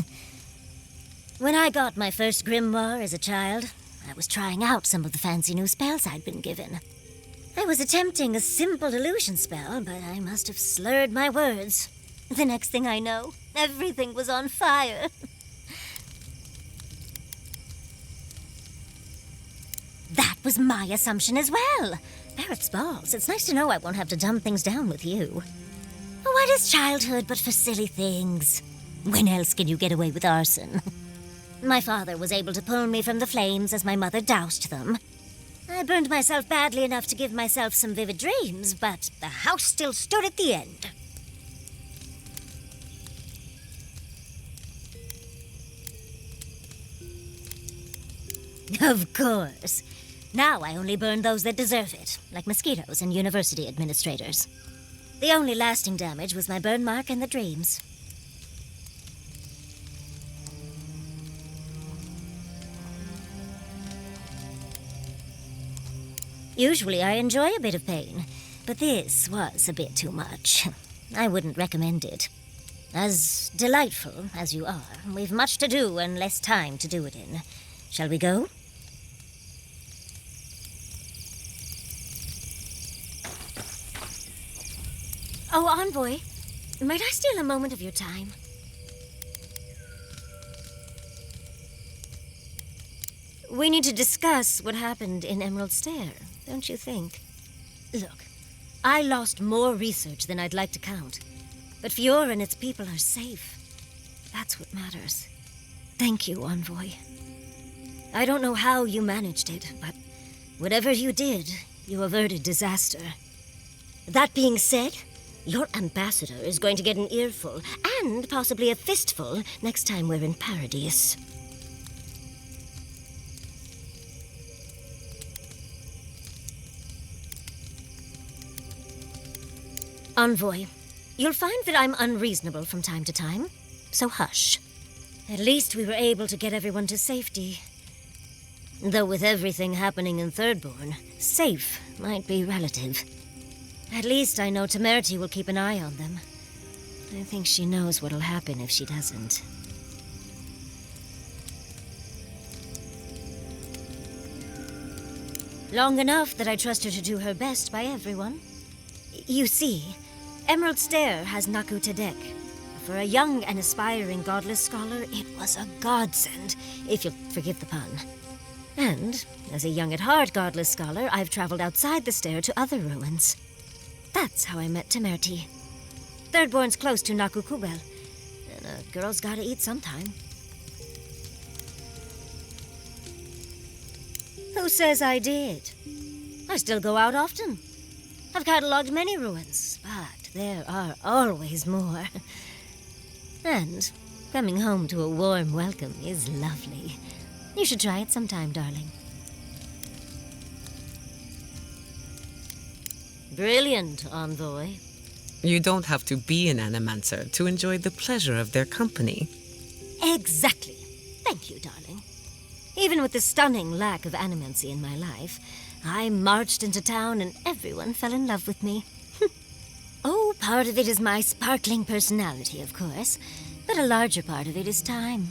When I got my first grimoire as a child, I was trying out some of the fancy new spells I'd been given. I was attempting a simple illusion spell, but I must have slurred my words. The next thing I know, everything was on fire. That was my assumption as well. Barrett's balls. It's nice to know I won't have to dumb things down with you. What is childhood but for silly things? When else can you get away with arson? My father was able to pull me from the flames as my mother doused them. I burned myself badly enough to give myself some vivid dreams, but the house still stood at the end. Of course. Now I only burn those that deserve it, like mosquitoes and university administrators. The only lasting damage was my burn mark and the dreams. Usually I enjoy a bit of pain, but this was a bit too much. I wouldn't recommend it. As delightful as you are, we've much to do and less time to do it in. Shall we go? Oh, Envoy, might I steal a moment of your time? We need to discuss what happened in Emerald Stair, don't you think? Look, I lost more research than I'd like to count, but Fiora and its people are safe. That's what matters. Thank you, Envoy. I don't know how you managed it, but whatever you did, you averted disaster. That being said, your ambassador is going to get an earful, and possibly a fistful, next time we're in Paradise. Envoy, you'll find that I'm unreasonable from time to time, so hush. At least we were able to get everyone to safety. Though with everything happening in Thirdborn, Safe might be relative. At least I know Temerity will keep an eye on them. I think she knows what'll happen if she doesn't. Long enough that I trust her to do her best by everyone. You see, Emerald Stair has Naku Tedek. For a young and aspiring godless scholar, it was a godsend, if you'll forgive the pun. And, as a young at heart godless scholar, I've traveled outside the stair to other ruins. That's how I met Temerity. Thirdborn's close to Naku Kubel, and a girl's gotta eat sometime. Who says I did? I still go out often. I've catalogued many ruins, but there are always more. And coming home to a warm welcome is lovely. You should try it sometime, darling. Brilliant, envoy. You don't have to be an animancer to enjoy the pleasure of their company. Exactly. Thank you, darling. Even with the stunning lack of animancy in my life, I marched into town and everyone fell in love with me. Oh, part of it is my sparkling personality, of course, but a larger part of it is time.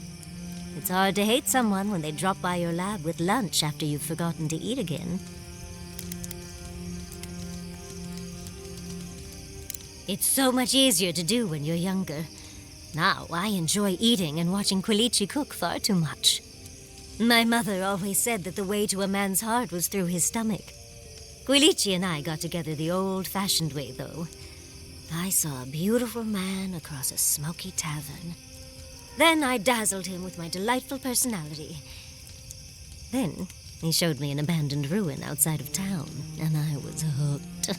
It's hard to hate someone when they drop by your lab with lunch after you've forgotten to eat again. It's so much easier to do when you're younger. Now I enjoy eating and watching Quilichi cook far too much. My mother always said that the way to a man's heart was through his stomach. Quilichi and I got together the old-fashioned way, though. I saw a beautiful man across a smoky tavern. Then I dazzled him with my delightful personality. Then he showed me an abandoned ruin outside of town, and I was hooked.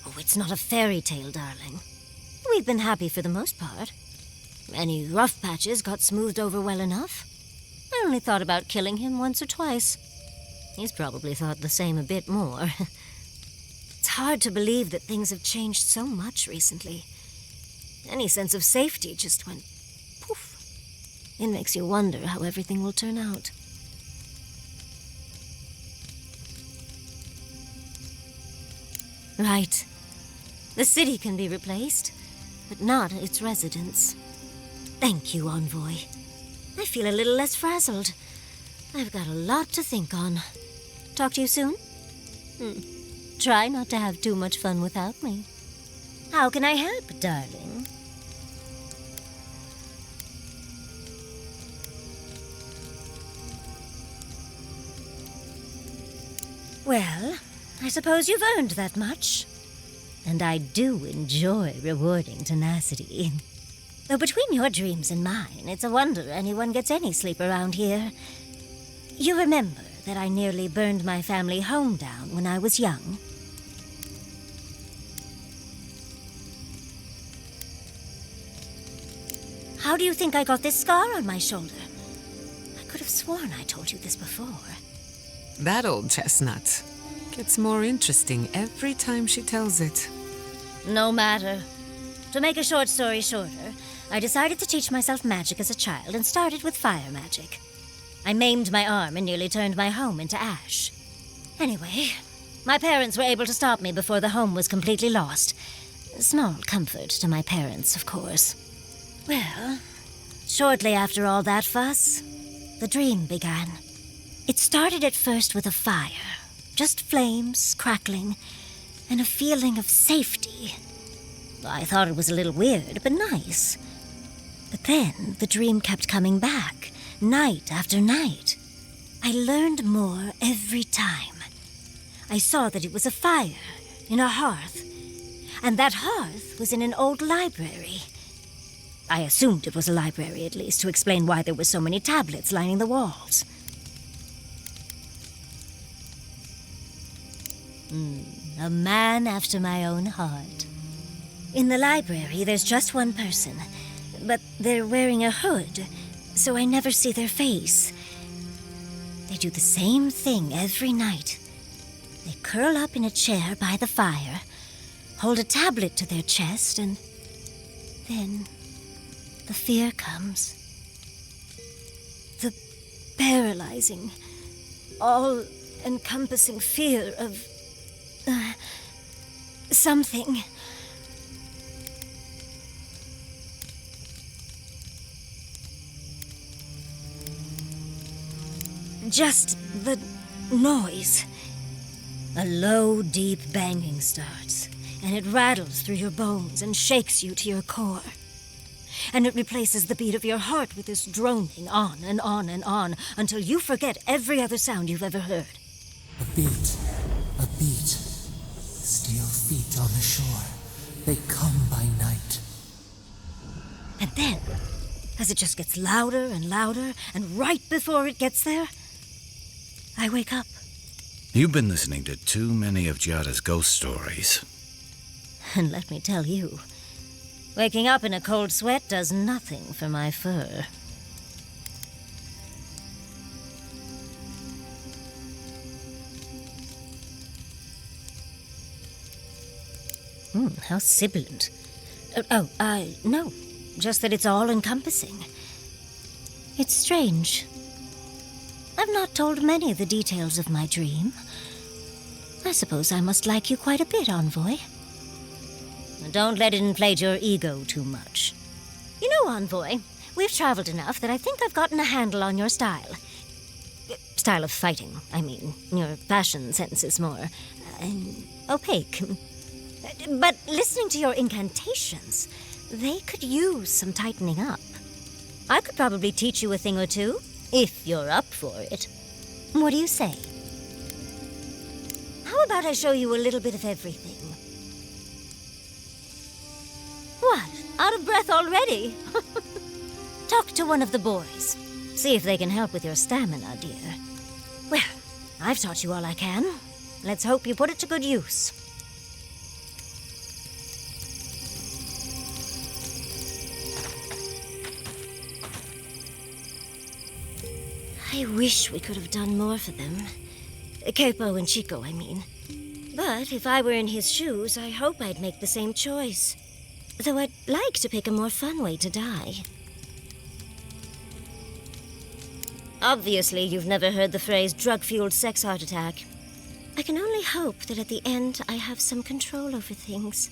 Oh, it's not a fairy tale, darling. We've been happy for the most part. Any rough patches got smoothed over well enough. I only thought about killing him once or twice. He's probably thought the same a bit more. It's hard to believe that things have changed so much recently. Any sense of safety just went poof. It makes you wonder how everything will turn out. Right. The city can be replaced, but not its residents. Thank you, Envoy. I feel a little less frazzled. I've got a lot to think on. Talk to you soon? Try not to have too much fun without me. How can I help, darling? Well, I suppose you've earned that much. And I do enjoy rewarding tenacity. Though between your dreams and mine, it's a wonder anyone gets any sleep around here. You remember that I nearly burned my family home down when I was young? How do you think I got this scar on my shoulder? I could have sworn I told you this before. That old chestnut gets more interesting every time she tells it. No matter. To make a short story shorter, I decided to teach myself magic as a child and started with fire magic. I maimed my arm and nearly turned my home into ash. Anyway, my parents were able to stop me before the home was completely lost. Small comfort to my parents, of course. Well, shortly after all that fuss, the dream began. It started at first with a fire, just flames crackling, and a feeling of safety. I thought it was a little weird, but nice. But then the dream kept coming back, night after night. I learned more every time. I saw that it was a fire in a hearth, and that hearth was in an old library. I assumed it was a library, at least, to explain why there were so many tablets lining the walls. A man after my own heart. In the library, there's just one person, but they're wearing a hood, so I never see their face. They do the same thing every night. They curl up in a chair by the fire, hold a tablet to their chest, and then the fear comes. The paralyzing, all-encompassing fear of something. Just the noise. A low, deep banging starts, and it rattles through your bones and shakes you to your core. And it replaces the beat of your heart with this droning on and on and on until you forget every other sound you've ever heard. A beat. Steel feet on the shore. They come by night. And then, as it just gets louder and louder, and right before it gets there, I wake up. You've been listening to too many of Giada's ghost stories. And let me tell you, waking up in a cold sweat does nothing for my fur. How sibilant. No. Just that it's all-encompassing. It's strange. I've not told many of the details of my dream. I suppose I must like you quite a bit, Envoy. Don't let it inflate your ego too much. You know, Envoy, we've traveled enough that I think I've gotten a handle on your style. Style of fighting, I mean. Your fashion sense is more opaque. But listening to your incantations, they could use some tightening up. I could probably teach you a thing or two, if you're up for it. What do you say? How about I show you a little bit of everything? What? Out of breath already? Talk to one of the boys. See if they can help with your stamina, dear. Well, I've taught you all I can. Let's hope you put it to good use. I wish we could have done more for them. Capo and Chico, I mean. But if I were in his shoes, I hope I'd make the same choice. Though I'd like to pick a more fun way to die. Obviously, you've never heard the phrase drug-fueled sex heart attack. I can only hope that at the end I have some control over things.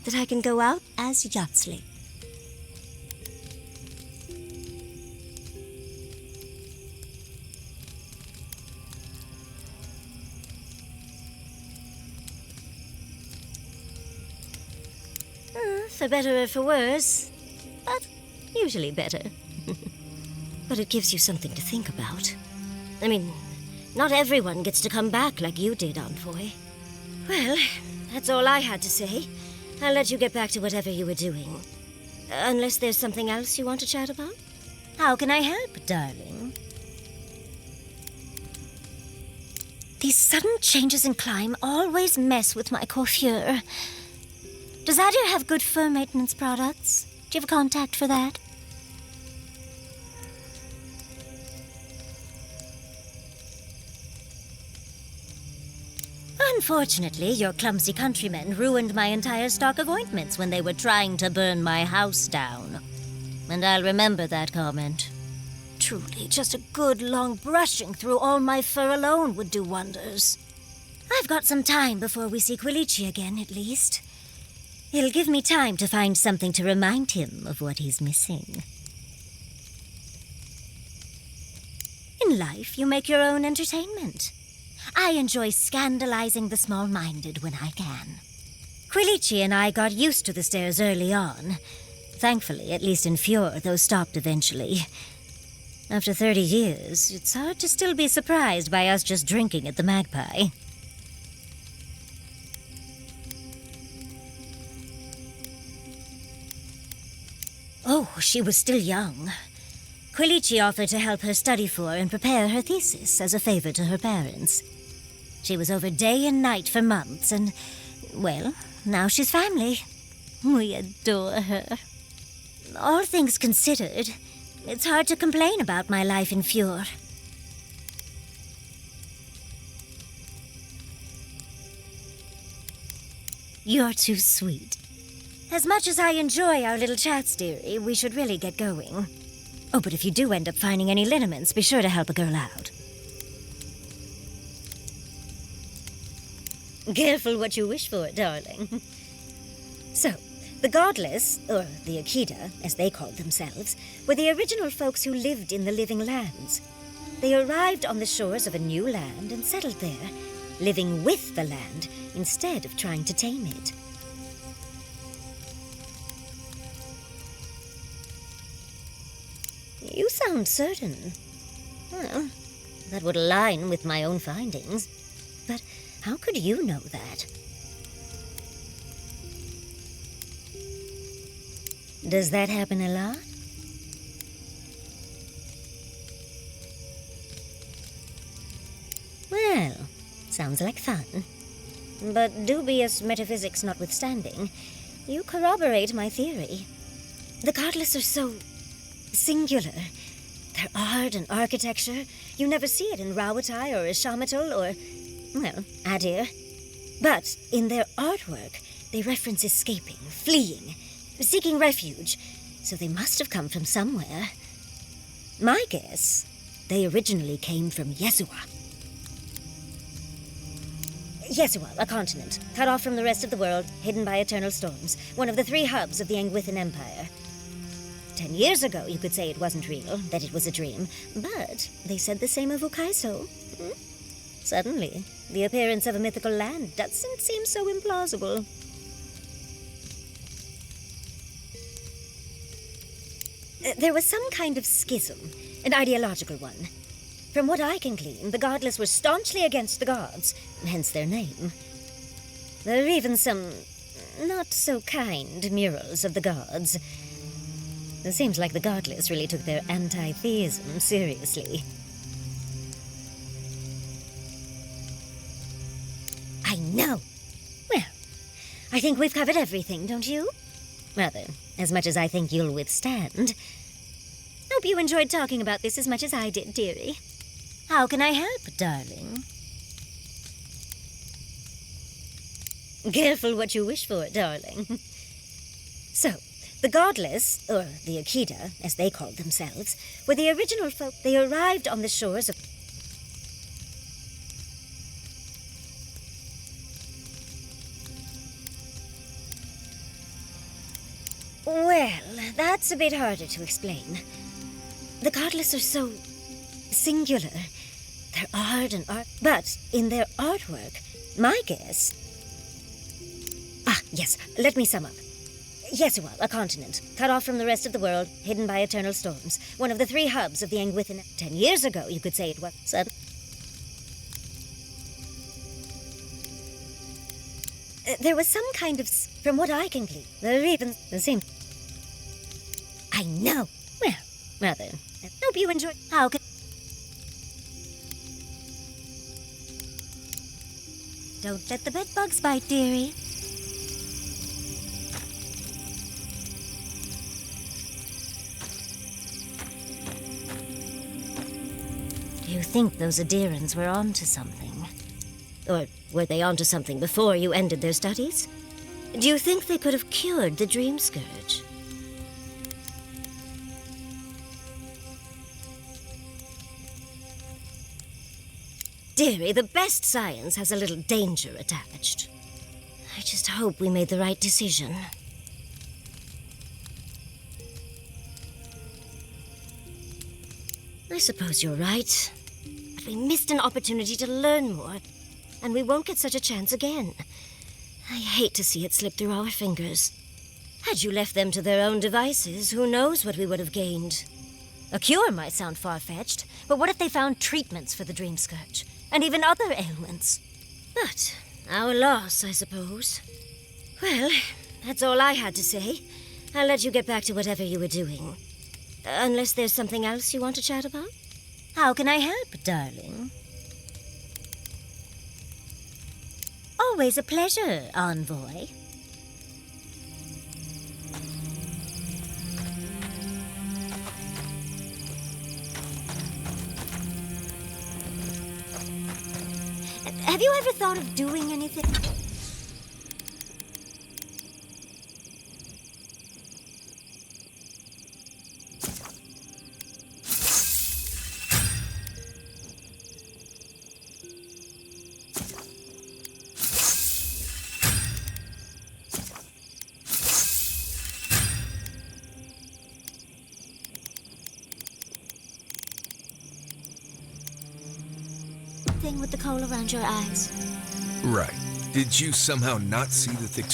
That I can go out as Yatsley. For better or for worse, but usually better. But it gives you something to think about. I mean, not everyone gets to come back like you did, Envoy. Well, that's all I had to say. I'll let you get back to whatever you were doing. Unless there's something else you want to chat about? How can I help, darling? These sudden changes in climate always mess with my coiffure. Does Adir have good fur maintenance products? Do you have a contact for that? Unfortunately, your clumsy countrymen ruined my entire stock of ointments when they were trying to burn my house down. And I'll remember that comment. Truly, just a good long brushing through all my fur alone would do wonders. I've got some time before we see Quilici again, at least. It'll give me time to find something to remind him of what he's missing. In life, you make your own entertainment. I enjoy scandalizing the small-minded when I can. Quilici and I got used to the stairs early on. Thankfully, at least in Fjord, those stopped eventually. After 30 years, it's hard to still be surprised by us just drinking at the Magpie. Oh, she was still young. Quilici offered to help her study for and prepare her thesis as a favor to her parents. She was over day and night for months, and, well, now she's family. We adore her. All things considered, it's hard to complain about my life in Fjord. You're too sweet. As much as I enjoy our little chats, dearie, we should really get going. Oh, but if you do end up finding any liniments, be sure to help a girl out. Careful what you wish for, darling. So, the Godless, or the Akita, as they called themselves, were the original folks who lived in the living lands. They arrived on the shores of a new land and settled there, living with the land instead of trying to tame it. You sound certain. Well, that would align with my own findings. But how could you know that? Does that happen a lot? Well, sounds like fun. But dubious metaphysics notwithstanding, you corroborate my theory. The Godless are so singular. Their art and architecture, you never see it in Rawatai or Ishamatul or, well, Adir. But in their artwork, they reference escaping, fleeing, seeking refuge, so they must have come from somewhere. My guess, they originally came from Yesua. Yesua, a continent, cut off from the rest of the world, hidden by eternal storms, one of the 3 hubs of the Angwithan Empire. 10 years ago, you could say it wasn't real, that it was a dream, but they said the same of Ukaiso. Suddenly, the appearance of a mythical land doesn't seem so implausible. There was some kind of schism, an ideological one. From what I can glean, the Godless were staunchly against the gods, hence their name. There are even some not-so-kind murals of the gods. It seems like the Godless really took their anti-theism seriously. I know. Well, I think we've covered everything, don't you? Rather, as much as I think you'll withstand. Hope you enjoyed talking about this as much as I did, dearie. How can I help, darling? Careful what you wish for, darling. So, the Godless, or the Akita, as they called themselves, were the original folk. They arrived on the shores of... Well, that's a bit harder to explain. The Godless are so singular. Their art and art... But in their artwork, my guess... Yes, let me sum up. Yesua, a continent, cut off from the rest of the world, hidden by eternal storms, one of the 3 hubs of the Angwithan... 10 years ago, you could say it was... There was some kind of... From what I can glean, there are even... the same... I know. Well, rather, I hope you enjoy... How can... Don't let the bedbugs bite, dearie. Do you think those Adirans were onto something? Or were they onto something before you ended their studies? Do you think they could have cured the Dream Scourge? Dearie, the best science has a little danger attached. I just hope we made the right decision. I suppose you're right. But we missed an opportunity to learn more, and we won't get such a chance again. I hate to see it slip through our fingers. Had you left them to their own devices, who knows what we would have gained? A cure might sound far-fetched, but what if they found treatments for the Dream Scourge? And even other ailments? But our loss, I suppose. Well, that's all I had to say. I'll let you get back to whatever you were doing. Unless there's something else you want to chat about? How can I help, darling? Always a pleasure, envoy. Have you ever thought of doing anything? thing with the coal around your eyes? Right. Did you somehow not see the thick